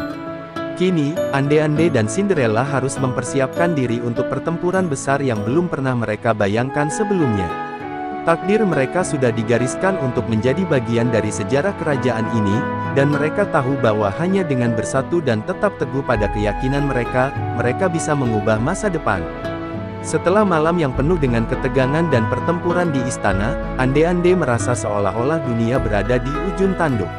A: Kini, Ande-Ande dan Cinderella harus mempersiapkan diri untuk pertempuran besar yang belum pernah mereka bayangkan sebelumnya. Takdir mereka sudah digariskan untuk menjadi bagian dari sejarah kerajaan ini, dan mereka tahu bahwa hanya dengan bersatu dan tetap teguh pada keyakinan mereka, mereka bisa mengubah masa depan. Setelah malam yang penuh dengan ketegangan dan pertempuran di istana, Ande-Ande merasa seolah-olah dunia berada di ujung tanduk.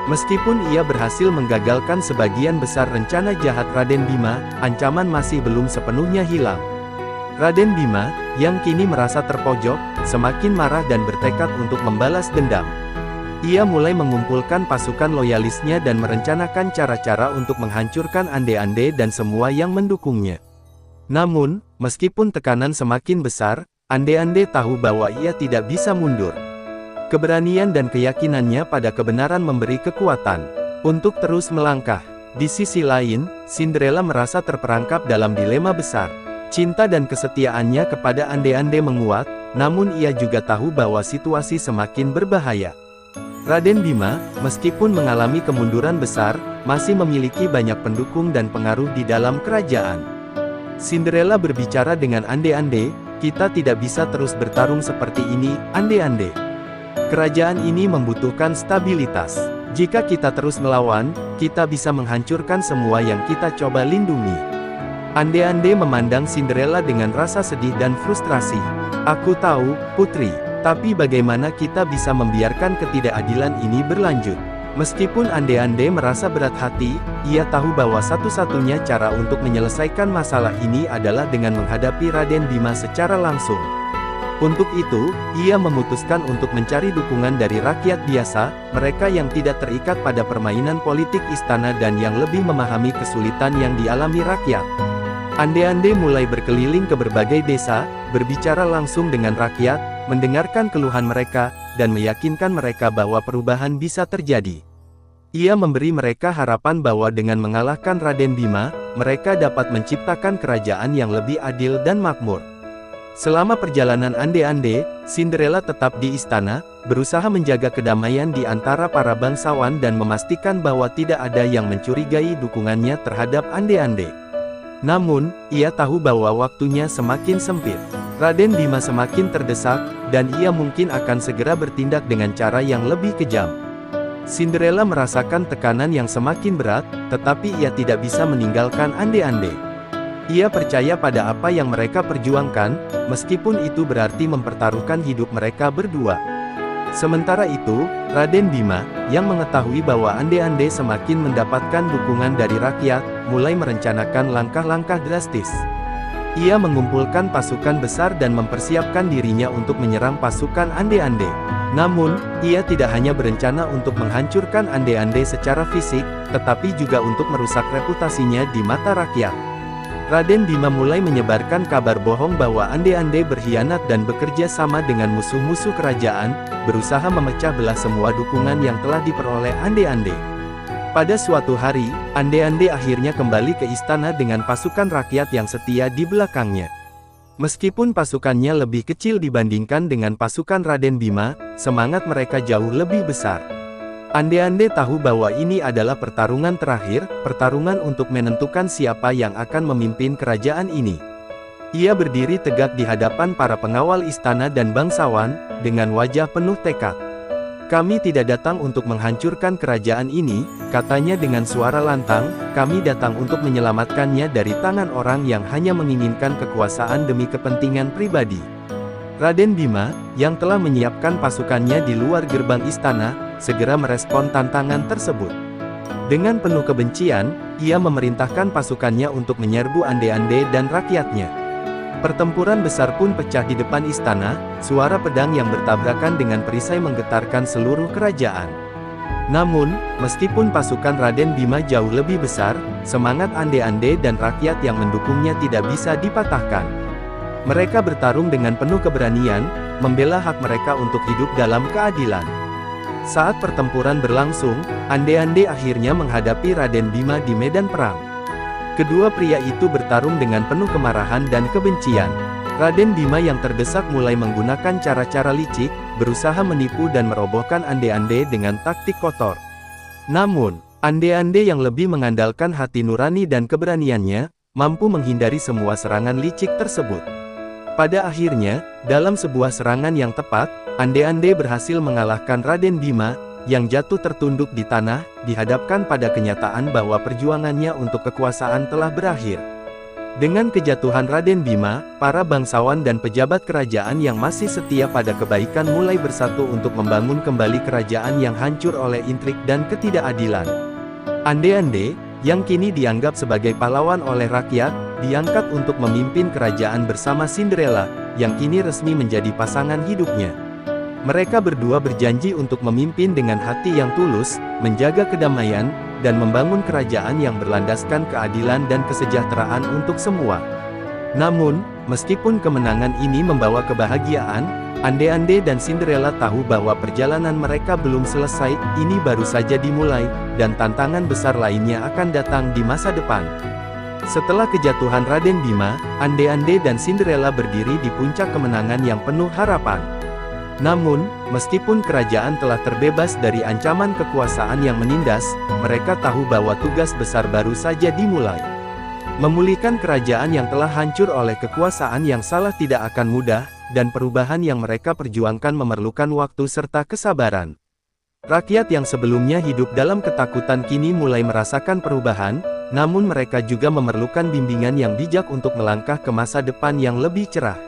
A: Meskipun ia berhasil menggagalkan sebagian besar rencana jahat Raden Bima, ancaman masih belum sepenuhnya hilang. Raden Bima, yang kini merasa terpojok, semakin marah dan bertekad untuk membalas dendam. Ia mulai mengumpulkan pasukan loyalisnya dan merencanakan cara-cara untuk menghancurkan Ande-Ande dan semua yang mendukungnya. Namun, meskipun tekanan semakin besar, Ande-Ande tahu bahwa ia tidak bisa mundur. Keberanian dan keyakinannya pada kebenaran memberi kekuatan untuk terus melangkah. Di sisi lain, Cinderella merasa terperangkap dalam dilema besar. Cinta dan kesetiaannya kepada Ande-Ande menguat, namun ia juga tahu bahwa situasi semakin berbahaya. Raden Bima, meskipun mengalami kemunduran besar, masih memiliki banyak pendukung dan pengaruh di dalam kerajaan. Cinderella berbicara dengan Ande-Ande, "Kita tidak bisa terus bertarung seperti ini, Ande-Ande. Kerajaan ini membutuhkan stabilitas. Jika kita terus melawan, kita bisa menghancurkan semua yang kita coba lindungi." Ande-Ande memandang Cinderella dengan rasa sedih dan frustrasi. "Aku tahu, Putri, tapi bagaimana kita bisa membiarkan ketidakadilan ini berlanjut?" Meskipun Ande-Ande merasa berat hati, ia tahu bahwa satu-satunya cara untuk menyelesaikan masalah ini adalah dengan menghadapi Raden Bima secara langsung. Untuk itu, ia memutuskan untuk mencari dukungan dari rakyat biasa, mereka yang tidak terikat pada permainan politik istana dan yang lebih memahami kesulitan yang dialami rakyat. Ande-Ande mulai berkeliling ke berbagai desa, berbicara langsung dengan rakyat, mendengarkan keluhan mereka, dan meyakinkan mereka bahwa perubahan bisa terjadi. Ia memberi mereka harapan bahwa dengan mengalahkan Raden Bima, mereka dapat menciptakan kerajaan yang lebih adil dan makmur. Selama perjalanan Ande-Ande, Cinderella tetap di istana, berusaha menjaga kedamaian di antara para bangsawan dan memastikan bahwa tidak ada yang mencurigai dukungannya terhadap Ande-Ande. Namun, ia tahu bahwa waktunya semakin sempit. Raden Bima semakin terdesak, dan ia mungkin akan segera bertindak dengan cara yang lebih kejam. Cinderella merasakan tekanan yang semakin berat, tetapi ia tidak bisa meninggalkan Ande-Ande. Ia percaya pada apa yang mereka perjuangkan, meskipun itu berarti mempertaruhkan hidup mereka berdua. Sementara itu, Raden Bima, yang mengetahui bahwa Ande-Ande semakin mendapatkan dukungan dari rakyat, mulai merencanakan langkah-langkah drastis. Ia mengumpulkan pasukan besar dan mempersiapkan dirinya untuk menyerang pasukan Ande-Ande. Namun, ia tidak hanya berencana untuk menghancurkan Ande-Ande secara fisik, tetapi juga untuk merusak reputasinya di mata rakyat. Raden Bima mulai menyebarkan kabar bohong bahwa Ande-Ande berkhianat dan bekerja sama dengan musuh-musuh kerajaan, berusaha memecah belah semua dukungan yang telah diperoleh Ande-Ande. Pada suatu hari, Ande-Ande akhirnya kembali ke istana dengan pasukan rakyat yang setia di belakangnya. Meskipun pasukannya lebih kecil dibandingkan dengan pasukan Raden Bima, semangat mereka jauh lebih besar. Ande-ande tahu bahwa ini adalah pertarungan terakhir, pertarungan untuk menentukan siapa yang akan memimpin kerajaan ini. Ia berdiri tegak di hadapan para pengawal istana dan bangsawan, dengan wajah penuh tekad. Kami tidak datang untuk menghancurkan kerajaan ini, katanya dengan suara lantang, kami datang untuk menyelamatkannya dari tangan orang yang hanya menginginkan kekuasaan demi kepentingan pribadi. Raden Bima, yang telah menyiapkan pasukannya di luar gerbang istana, segera merespon tantangan tersebut. Dengan penuh kebencian, ia memerintahkan pasukannya untuk menyerbu ande-ande dan rakyatnya. Pertempuran besar pun pecah di depan istana, suara pedang yang bertabrakan dengan perisai menggetarkan seluruh kerajaan. Namun, meskipun pasukan Raden Bima jauh lebih besar, semangat ande-ande dan rakyat yang mendukungnya tidak bisa dipatahkan. Mereka bertarung dengan penuh keberanian, membela hak mereka untuk hidup dalam keadilan. Saat pertempuran berlangsung, ande-ande akhirnya menghadapi Raden Bima di medan perang. Kedua pria itu bertarung dengan penuh kemarahan dan kebencian. Raden Bima yang terdesak mulai menggunakan cara-cara licik, berusaha menipu dan merobohkan ande-ande dengan taktik kotor. Namun, ande-ande yang lebih mengandalkan hati nurani dan keberaniannya, mampu menghindari semua serangan licik tersebut. Pada akhirnya, dalam sebuah serangan yang tepat, ande-ande berhasil mengalahkan Raden Bima, yang jatuh tertunduk di tanah, dihadapkan pada kenyataan bahwa perjuangannya untuk kekuasaan telah berakhir. Dengan kejatuhan Raden Bima, para bangsawan dan pejabat kerajaan yang masih setia pada kebaikan mulai bersatu untuk membangun kembali kerajaan yang hancur oleh intrik dan ketidakadilan. Ande-ande, yang kini dianggap sebagai pahlawan oleh rakyat, diangkat untuk memimpin kerajaan bersama Cinderella, yang kini resmi menjadi pasangan hidupnya. Mereka berdua berjanji untuk memimpin dengan hati yang tulus, menjaga kedamaian, dan membangun kerajaan yang berlandaskan keadilan dan kesejahteraan untuk semua. Namun, meskipun kemenangan ini membawa kebahagiaan, ande-ande dan Cinderella tahu bahwa perjalanan mereka belum selesai, ini baru saja dimulai, dan tantangan besar lainnya akan datang di masa depan. Setelah kejatuhan Raden Bima, ande-ande dan Cinderella berdiri di puncak kemenangan yang penuh harapan. Namun, meskipun kerajaan telah terbebas dari ancaman kekuasaan yang menindas, mereka tahu bahwa tugas besar baru saja dimulai. Memulihkan kerajaan yang telah hancur oleh kekuasaan yang salah tidak akan mudah, dan perubahan yang mereka perjuangkan memerlukan waktu serta kesabaran. Rakyat yang sebelumnya hidup dalam ketakutan kini mulai merasakan perubahan, namun mereka juga memerlukan bimbingan yang bijak untuk melangkah ke masa depan yang lebih cerah.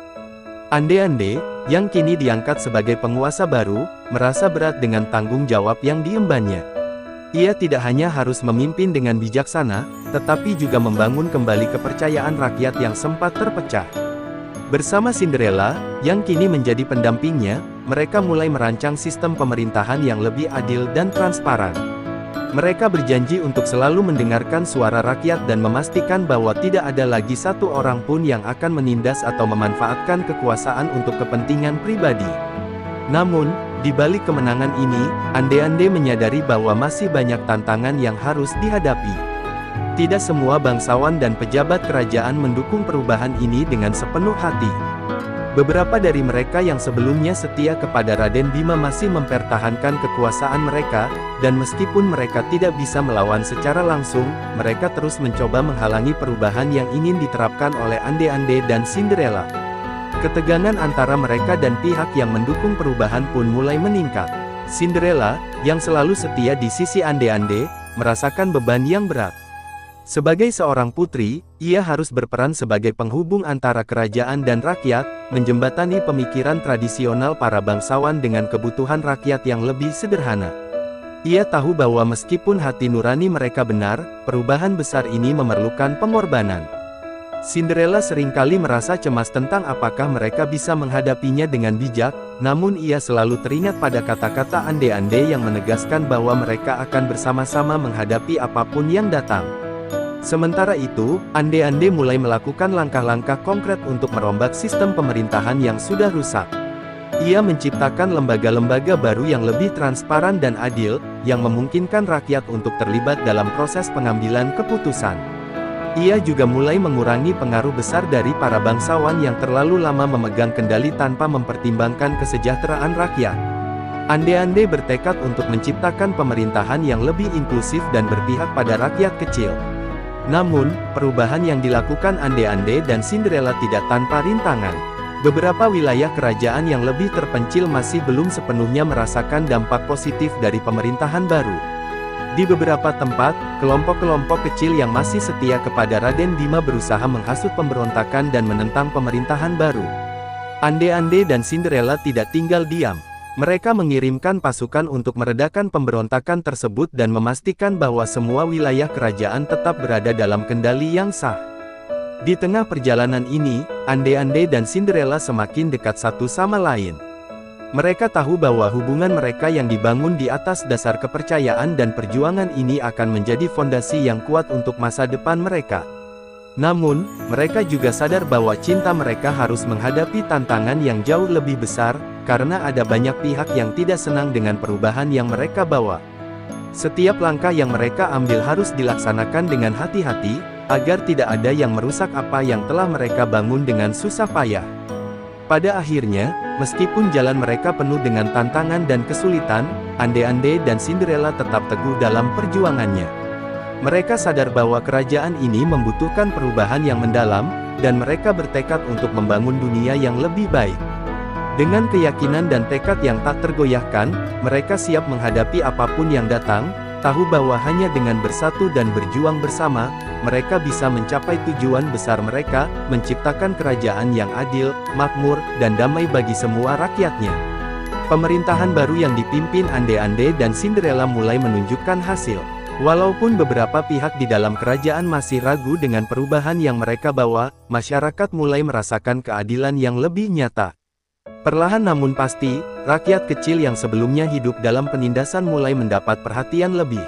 A: Ande-ande, yang kini diangkat sebagai penguasa baru, merasa berat dengan tanggung jawab yang diembannya. Ia tidak hanya harus memimpin dengan bijaksana, tetapi juga membangun kembali kepercayaan rakyat yang sempat terpecah. Bersama Cinderella, yang kini menjadi pendampingnya, mereka mulai merancang sistem pemerintahan yang lebih adil dan transparan. Mereka berjanji untuk selalu mendengarkan suara rakyat dan memastikan bahwa tidak ada lagi satu orang pun yang akan menindas atau memanfaatkan kekuasaan untuk kepentingan pribadi. Namun, di balik kemenangan ini, ande-ande menyadari bahwa masih banyak tantangan yang harus dihadapi. Tidak semua bangsawan dan pejabat kerajaan mendukung perubahan ini dengan sepenuh hati. Beberapa dari mereka yang sebelumnya setia kepada Raden Bima masih mempertahankan kekuasaan mereka, dan meskipun mereka tidak bisa melawan secara langsung, mereka terus mencoba menghalangi perubahan yang ingin diterapkan oleh ande-ande dan Cinderella. Ketegangan antara mereka dan pihak yang mendukung perubahan pun mulai meningkat. Cinderella, yang selalu setia di sisi ande-ande, merasakan beban yang berat. Sebagai seorang putri, ia harus berperan sebagai penghubung antara kerajaan dan rakyat, menjembatani pemikiran tradisional para bangsawan dengan kebutuhan rakyat yang lebih sederhana. Ia tahu bahwa meskipun hati nurani mereka benar, perubahan besar ini memerlukan pengorbanan. Cinderella seringkali merasa cemas tentang apakah mereka bisa menghadapinya dengan bijak, namun ia selalu teringat pada kata-kata ande-ande yang menegaskan bahwa mereka akan bersama-sama menghadapi apapun yang datang. Sementara itu, ande-ande mulai melakukan langkah-langkah konkret untuk merombak sistem pemerintahan yang sudah rusak. Ia menciptakan lembaga-lembaga baru yang lebih transparan dan adil, yang memungkinkan rakyat untuk terlibat dalam proses pengambilan keputusan. Ia juga mulai mengurangi pengaruh besar dari para bangsawan yang terlalu lama memegang kendali tanpa mempertimbangkan kesejahteraan rakyat. Ande-Ande bertekad untuk menciptakan pemerintahan yang lebih inklusif dan berpihak pada rakyat kecil. Namun, perubahan yang dilakukan Ande-Ande dan Cinderella tidak tanpa rintangan. Beberapa wilayah kerajaan yang lebih terpencil masih belum sepenuhnya merasakan dampak positif dari pemerintahan baru. Di beberapa tempat, kelompok-kelompok kecil yang masih setia kepada Raden Bima berusaha menghasut pemberontakan dan menentang pemerintahan baru. Ande-Ande dan Cinderella tidak tinggal diam. Mereka mengirimkan pasukan untuk meredakan pemberontakan tersebut dan memastikan bahwa semua wilayah kerajaan tetap berada dalam kendali yang sah. Di tengah perjalanan ini, Ande-Ande dan Cinderella semakin dekat satu sama lain. Mereka tahu bahwa hubungan mereka yang dibangun di atas dasar kepercayaan dan perjuangan ini akan menjadi fondasi yang kuat untuk masa depan mereka. Namun, mereka juga sadar bahwa cinta mereka harus menghadapi tantangan yang jauh lebih besar, karena ada banyak pihak yang tidak senang dengan perubahan yang mereka bawa. Setiap langkah yang mereka ambil harus dilaksanakan dengan hati-hati, agar tidak ada yang merusak apa yang telah mereka bangun dengan susah payah. Pada akhirnya, meskipun jalan mereka penuh dengan tantangan dan kesulitan, Ande-Ande dan Cinderella tetap teguh dalam perjuangannya. Mereka sadar bahwa kerajaan ini membutuhkan perubahan yang mendalam, dan mereka bertekad untuk membangun dunia yang lebih baik. Dengan keyakinan dan tekad yang tak tergoyahkan, mereka siap menghadapi apapun yang datang, tahu bahwa hanya dengan bersatu dan berjuang bersama, mereka bisa mencapai tujuan besar mereka, menciptakan kerajaan yang adil, makmur, dan damai bagi semua rakyatnya. Pemerintahan baru yang dipimpin Ande-Ande dan Cinderella mulai menunjukkan hasil. Walaupun beberapa pihak di dalam kerajaan masih ragu dengan perubahan yang mereka bawa, masyarakat mulai merasakan keadilan yang lebih nyata. Perlahan namun pasti, rakyat kecil yang sebelumnya hidup dalam penindasan mulai mendapat perhatian lebih.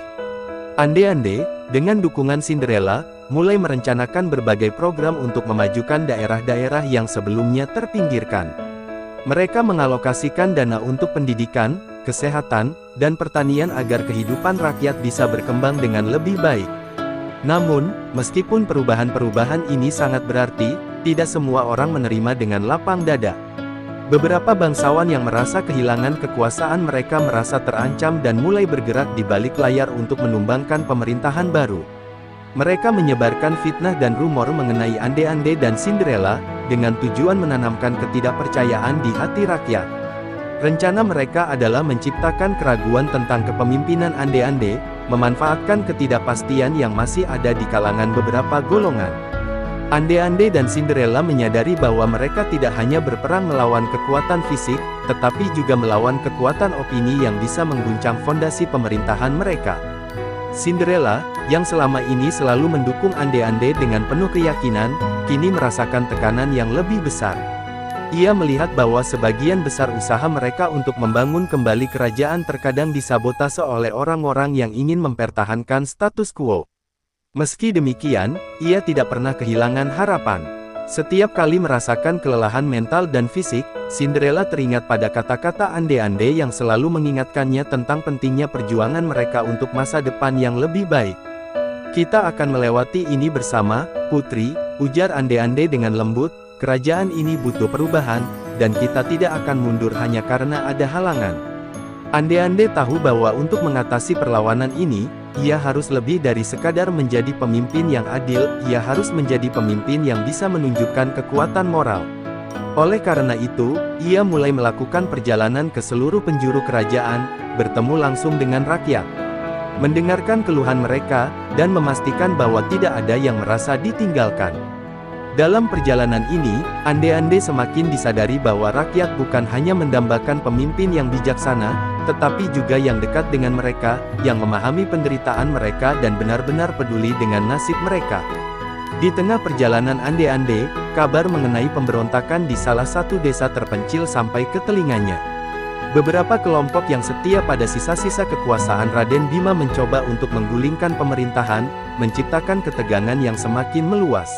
A: Ande-Ande, dengan dukungan Cinderella, mulai merencanakan berbagai program untuk memajukan daerah-daerah yang sebelumnya terpinggirkan. Mereka mengalokasikan dana untuk pendidikan, kesehatan, dan pertanian agar kehidupan rakyat bisa berkembang dengan lebih baik. Namun, meskipun perubahan-perubahan ini sangat berarti, tidak semua orang menerima dengan lapang dada. Beberapa bangsawan yang merasa kehilangan kekuasaan mereka merasa terancam dan mulai bergerak di balik layar untuk menumbangkan pemerintahan baru. Mereka menyebarkan fitnah dan rumor mengenai Ande-Ande dan Cinderella, dengan tujuan menanamkan ketidakpercayaan di hati rakyat. Rencana mereka adalah menciptakan keraguan tentang kepemimpinan Ande-Ande, memanfaatkan ketidakpastian yang masih ada di kalangan beberapa golongan. Ande-Ande dan Cinderella menyadari bahwa mereka tidak hanya berperang melawan kekuatan fisik, tetapi juga melawan kekuatan opini yang bisa mengguncang fondasi pemerintahan mereka. Cinderella, yang selama ini selalu mendukung Ande-Ande dengan penuh keyakinan, kini merasakan tekanan yang lebih besar. Ia melihat bahwa sebagian besar usaha mereka untuk membangun kembali kerajaan terkadang disabotase oleh orang-orang yang ingin mempertahankan status quo. Meski demikian, ia tidak pernah kehilangan harapan. Setiap kali merasakan kelelahan mental dan fisik, Cinderella teringat pada kata-kata Ande-Ande yang selalu mengingatkannya tentang pentingnya perjuangan mereka untuk masa depan yang lebih baik. "Kita akan melewati ini bersama, putri," ujar Ande-Ande dengan lembut. "Kerajaan ini butuh perubahan, dan kita tidak akan mundur hanya karena ada halangan." Ande-Ande tahu bahwa untuk mengatasi perlawanan ini, ia harus lebih dari sekadar menjadi pemimpin yang adil, ia harus menjadi pemimpin yang bisa menunjukkan kekuatan moral. Oleh karena itu, ia mulai melakukan perjalanan ke seluruh penjuru kerajaan, bertemu langsung dengan rakyat, mendengarkan keluhan mereka, dan memastikan bahwa tidak ada yang merasa ditinggalkan. Dalam perjalanan ini, Ande-Ande semakin disadari bahwa rakyat bukan hanya mendambakan pemimpin yang bijaksana, tetapi juga yang dekat dengan mereka, yang memahami penderitaan mereka dan benar-benar peduli dengan nasib mereka. Di tengah perjalanan Ande-Ande, kabar mengenai pemberontakan di salah satu desa terpencil sampai ke telinganya. Beberapa kelompok yang setia pada sisa-sisa kekuasaan Raden Bima mencoba untuk menggulingkan pemerintahan, menciptakan ketegangan yang semakin meluas.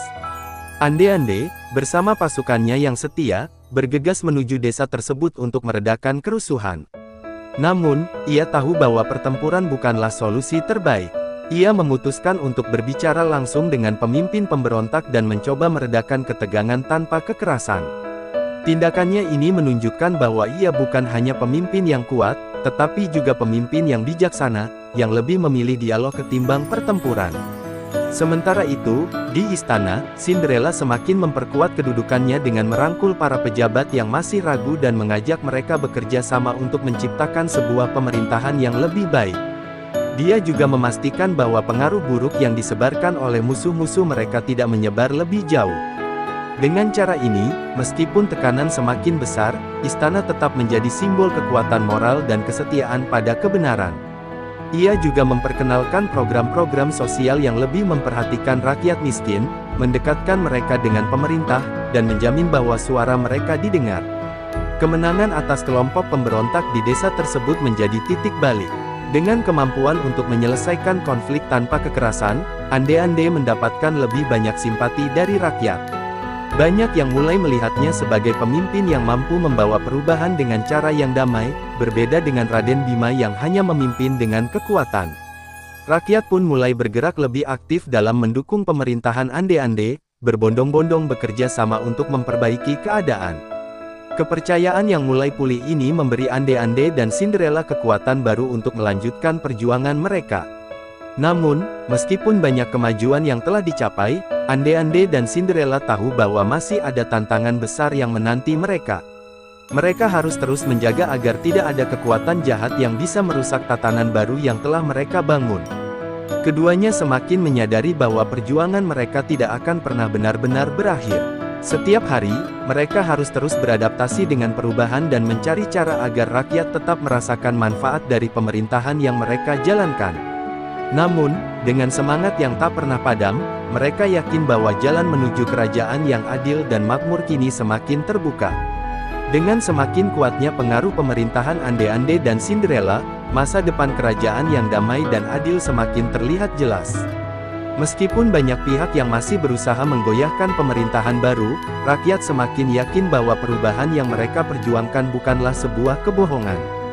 A: Ande-Ande, bersama pasukannya yang setia, bergegas menuju desa tersebut untuk meredakan kerusuhan. Namun, ia tahu bahwa pertempuran bukanlah solusi terbaik. Ia memutuskan untuk berbicara langsung dengan pemimpin pemberontak dan mencoba meredakan ketegangan tanpa kekerasan. Tindakannya ini menunjukkan bahwa ia bukan hanya pemimpin yang kuat, tetapi juga pemimpin yang bijaksana, yang lebih memilih dialog ketimbang pertempuran. Sementara itu, di istana, Cinderella semakin memperkuat kedudukannya dengan merangkul para pejabat yang masih ragu dan mengajak mereka bekerja sama untuk menciptakan sebuah pemerintahan yang lebih baik. Dia juga memastikan bahwa pengaruh buruk yang disebarkan oleh musuh-musuh mereka tidak menyebar lebih jauh. Dengan cara ini, meskipun tekanan semakin besar, istana tetap menjadi simbol kekuatan moral dan kesetiaan pada kebenaran. Ia juga memperkenalkan program-program sosial yang lebih memperhatikan rakyat miskin, mendekatkan mereka dengan pemerintah, dan menjamin bahwa suara mereka didengar. Kemenangan atas kelompok pemberontak di desa tersebut menjadi titik balik. Dengan kemampuan untuk menyelesaikan konflik tanpa kekerasan, Ande-Ande mendapatkan lebih banyak simpati dari rakyat. Banyak yang mulai melihatnya sebagai pemimpin yang mampu membawa perubahan dengan cara yang damai, berbeda dengan Raden Bima yang hanya memimpin dengan kekuatan. Rakyat pun mulai bergerak lebih aktif dalam mendukung pemerintahan Ande-Ande, berbondong-bondong bekerja sama untuk memperbaiki keadaan. Kepercayaan yang mulai pulih ini memberi Ande-Ande dan Cinderella kekuatan baru untuk melanjutkan perjuangan mereka. Namun, meskipun banyak kemajuan yang telah dicapai, Ande-Ande dan Cinderella tahu bahwa masih ada tantangan besar yang menanti mereka. Mereka harus terus menjaga agar tidak ada kekuatan jahat yang bisa merusak tatanan baru yang telah mereka bangun. Keduanya semakin menyadari bahwa perjuangan mereka tidak akan pernah benar-benar berakhir. Setiap hari, mereka harus terus beradaptasi dengan perubahan dan mencari cara agar rakyat tetap merasakan manfaat dari pemerintahan yang mereka jalankan. Namun, dengan semangat yang tak pernah padam, mereka yakin bahwa jalan menuju kerajaan yang adil dan makmur kini semakin terbuka. Dengan semakin kuatnya pengaruh pemerintahan Ande-Ande dan Cinderella, masa depan kerajaan yang damai dan adil semakin terlihat jelas. Meskipun banyak pihak yang masih berusaha menggoyahkan pemerintahan baru, rakyat semakin yakin bahwa perubahan yang mereka perjuangkan bukanlah sebuah kebohongan.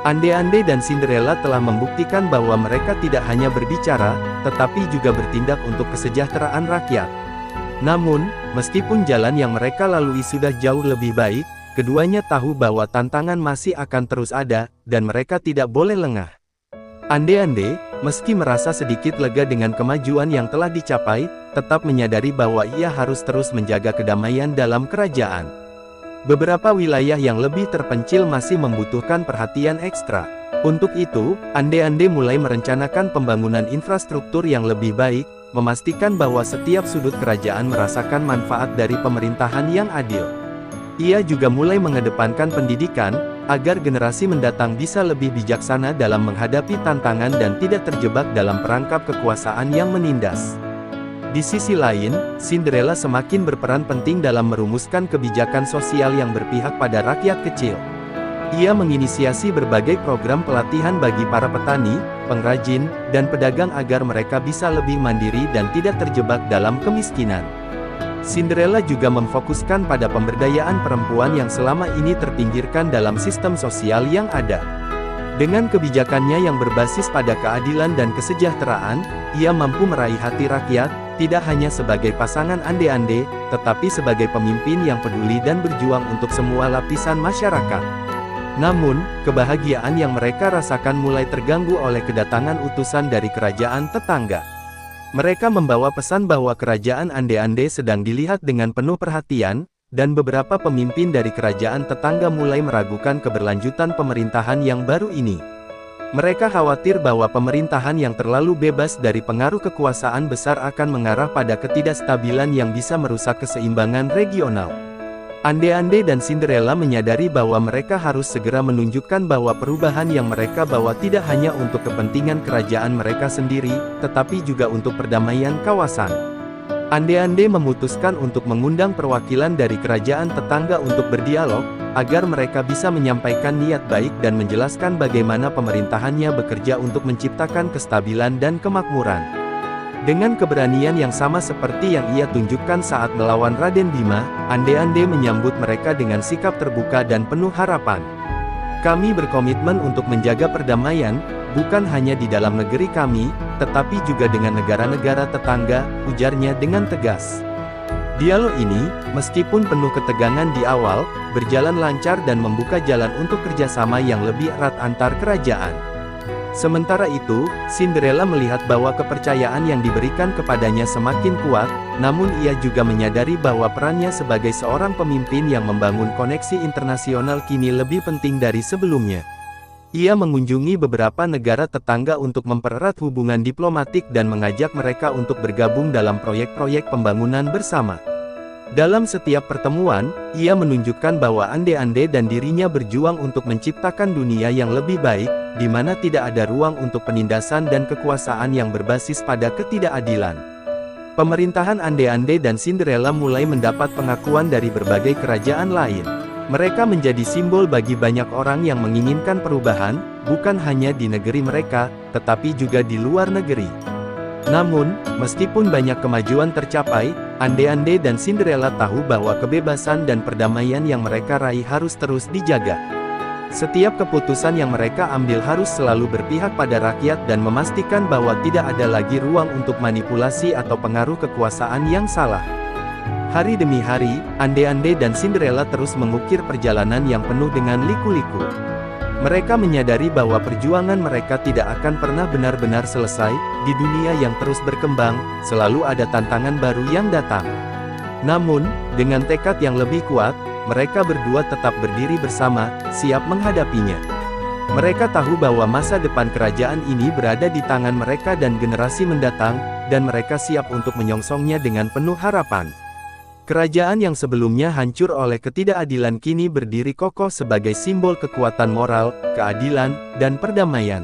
A: Ande-Ande dan Cinderella telah membuktikan bahwa mereka tidak hanya berbicara, tetapi juga bertindak untuk kesejahteraan rakyat. Namun, meskipun jalan yang mereka lalui sudah jauh lebih baik, keduanya tahu bahwa tantangan masih akan terus ada, dan mereka tidak boleh lengah. Ande-Ande, meski merasa sedikit lega dengan kemajuan yang telah dicapai, tetap menyadari bahwa ia harus terus menjaga kedamaian dalam kerajaan. Beberapa wilayah yang lebih terpencil masih membutuhkan perhatian ekstra. Untuk itu, Ande-Ande mulai merencanakan pembangunan infrastruktur yang lebih baik, memastikan bahwa setiap sudut kerajaan merasakan manfaat dari pemerintahan yang adil. Ia juga mulai mengedepankan pendidikan, agar generasi mendatang bisa lebih bijaksana dalam menghadapi tantangan dan tidak terjebak dalam perangkap kekuasaan yang menindas. Di sisi lain, Cinderella semakin berperan penting dalam merumuskan kebijakan sosial yang berpihak pada rakyat kecil. Ia menginisiasi berbagai program pelatihan bagi para petani, pengrajin, dan pedagang agar mereka bisa lebih mandiri dan tidak terjebak dalam kemiskinan. Cinderella juga memfokuskan pada pemberdayaan perempuan yang selama ini terpinggirkan dalam sistem sosial yang ada. Dengan kebijakannya yang berbasis pada keadilan dan kesejahteraan, ia mampu meraih hati rakyat, tidak hanya sebagai pasangan Ande-Ande, tetapi sebagai pemimpin yang peduli dan berjuang untuk semua lapisan masyarakat. Namun, kebahagiaan yang mereka rasakan mulai terganggu oleh kedatangan utusan dari kerajaan tetangga. Mereka membawa pesan bahwa kerajaan Ande-Ande sedang dilihat dengan penuh perhatian, dan beberapa pemimpin dari kerajaan tetangga mulai meragukan keberlanjutan pemerintahan yang baru ini. Mereka khawatir bahwa pemerintahan yang terlalu bebas dari pengaruh kekuasaan besar akan mengarah pada ketidakstabilan yang bisa merusak keseimbangan regional. Ande-Ande dan Cinderella menyadari bahwa mereka harus segera menunjukkan bahwa perubahan yang mereka bawa tidak hanya untuk kepentingan kerajaan mereka sendiri, tetapi juga untuk perdamaian kawasan. Ande-Ande memutuskan untuk mengundang perwakilan dari kerajaan tetangga untuk berdialog, agar mereka bisa menyampaikan niat baik dan menjelaskan bagaimana pemerintahannya bekerja untuk menciptakan kestabilan dan kemakmuran. Dengan keberanian yang sama seperti yang ia tunjukkan saat melawan Raden Bima, Ande-Ande menyambut mereka dengan sikap terbuka dan penuh harapan. Kami berkomitmen untuk menjaga perdamaian, bukan hanya di dalam negeri kami, tetapi juga dengan negara-negara tetangga, ujarnya dengan tegas. Dialog ini, meskipun penuh ketegangan di awal, berjalan lancar dan membuka jalan untuk kerjasama yang lebih erat antar kerajaan. Sementara itu, Cinderella melihat bahwa kepercayaan yang diberikan kepadanya semakin kuat, namun ia juga menyadari bahwa perannya sebagai seorang pemimpin yang membangun koneksi internasional kini lebih penting dari sebelumnya. Ia mengunjungi beberapa negara tetangga untuk mempererat hubungan diplomatik dan mengajak mereka untuk bergabung dalam proyek-proyek pembangunan bersama. Dalam setiap pertemuan, ia menunjukkan bahwa ande-ande dan dirinya berjuang untuk menciptakan dunia yang lebih baik, di mana tidak ada ruang untuk penindasan dan kekuasaan yang berbasis pada ketidakadilan. Pemerintahan ande-ande dan Cinderella mulai mendapat pengakuan dari berbagai kerajaan lain. Mereka menjadi simbol bagi banyak orang yang menginginkan perubahan, bukan hanya di negeri mereka, tetapi juga di luar negeri. Namun, meskipun banyak kemajuan tercapai, ande-ande dan Cinderella tahu bahwa kebebasan dan perdamaian yang mereka raih harus terus dijaga. Setiap keputusan yang mereka ambil harus selalu berpihak pada rakyat dan memastikan bahwa tidak ada lagi ruang untuk manipulasi atau pengaruh kekuasaan yang salah. Hari demi hari, ande-ande dan Cinderella terus mengukir perjalanan yang penuh dengan liku-liku. Mereka menyadari bahwa perjuangan mereka tidak akan pernah benar-benar selesai. Di dunia yang terus berkembang, selalu ada tantangan baru yang datang. Namun, dengan tekad yang lebih kuat, mereka berdua tetap berdiri bersama, siap menghadapinya. Mereka tahu bahwa masa depan kerajaan ini berada di tangan mereka dan generasi mendatang, dan mereka siap untuk menyongsongnya dengan penuh harapan. Kerajaan yang sebelumnya hancur oleh ketidakadilan kini berdiri kokoh sebagai simbol kekuatan moral, keadilan, dan perdamaian.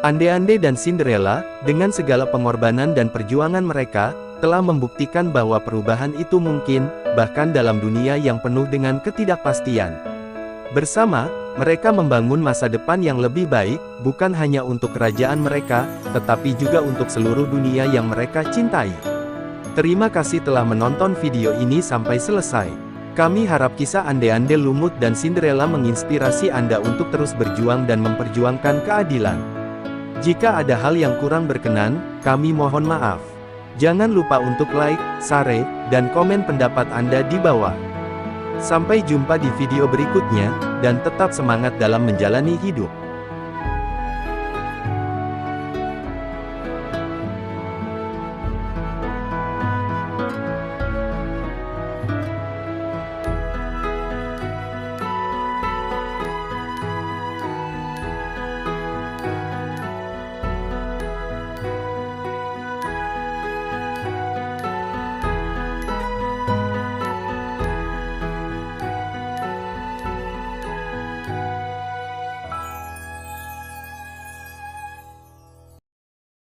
A: Ande-ande dan Cinderella, dengan segala pengorbanan dan perjuangan mereka, telah membuktikan bahwa perubahan itu mungkin, bahkan dalam dunia yang penuh dengan ketidakpastian. Bersama, mereka membangun masa depan yang lebih baik, bukan hanya untuk kerajaan mereka, tetapi juga untuk seluruh dunia yang mereka cintai. Terima kasih telah menonton video ini sampai selesai. Kami harap kisah ande-ande lumut dan Cinderella menginspirasi Anda untuk terus berjuang dan memperjuangkan keadilan. Jika ada hal yang kurang berkenan, kami mohon maaf. Jangan lupa untuk like, share, dan komen pendapat Anda di bawah. Sampai jumpa di video berikutnya, dan tetap semangat dalam menjalani hidup.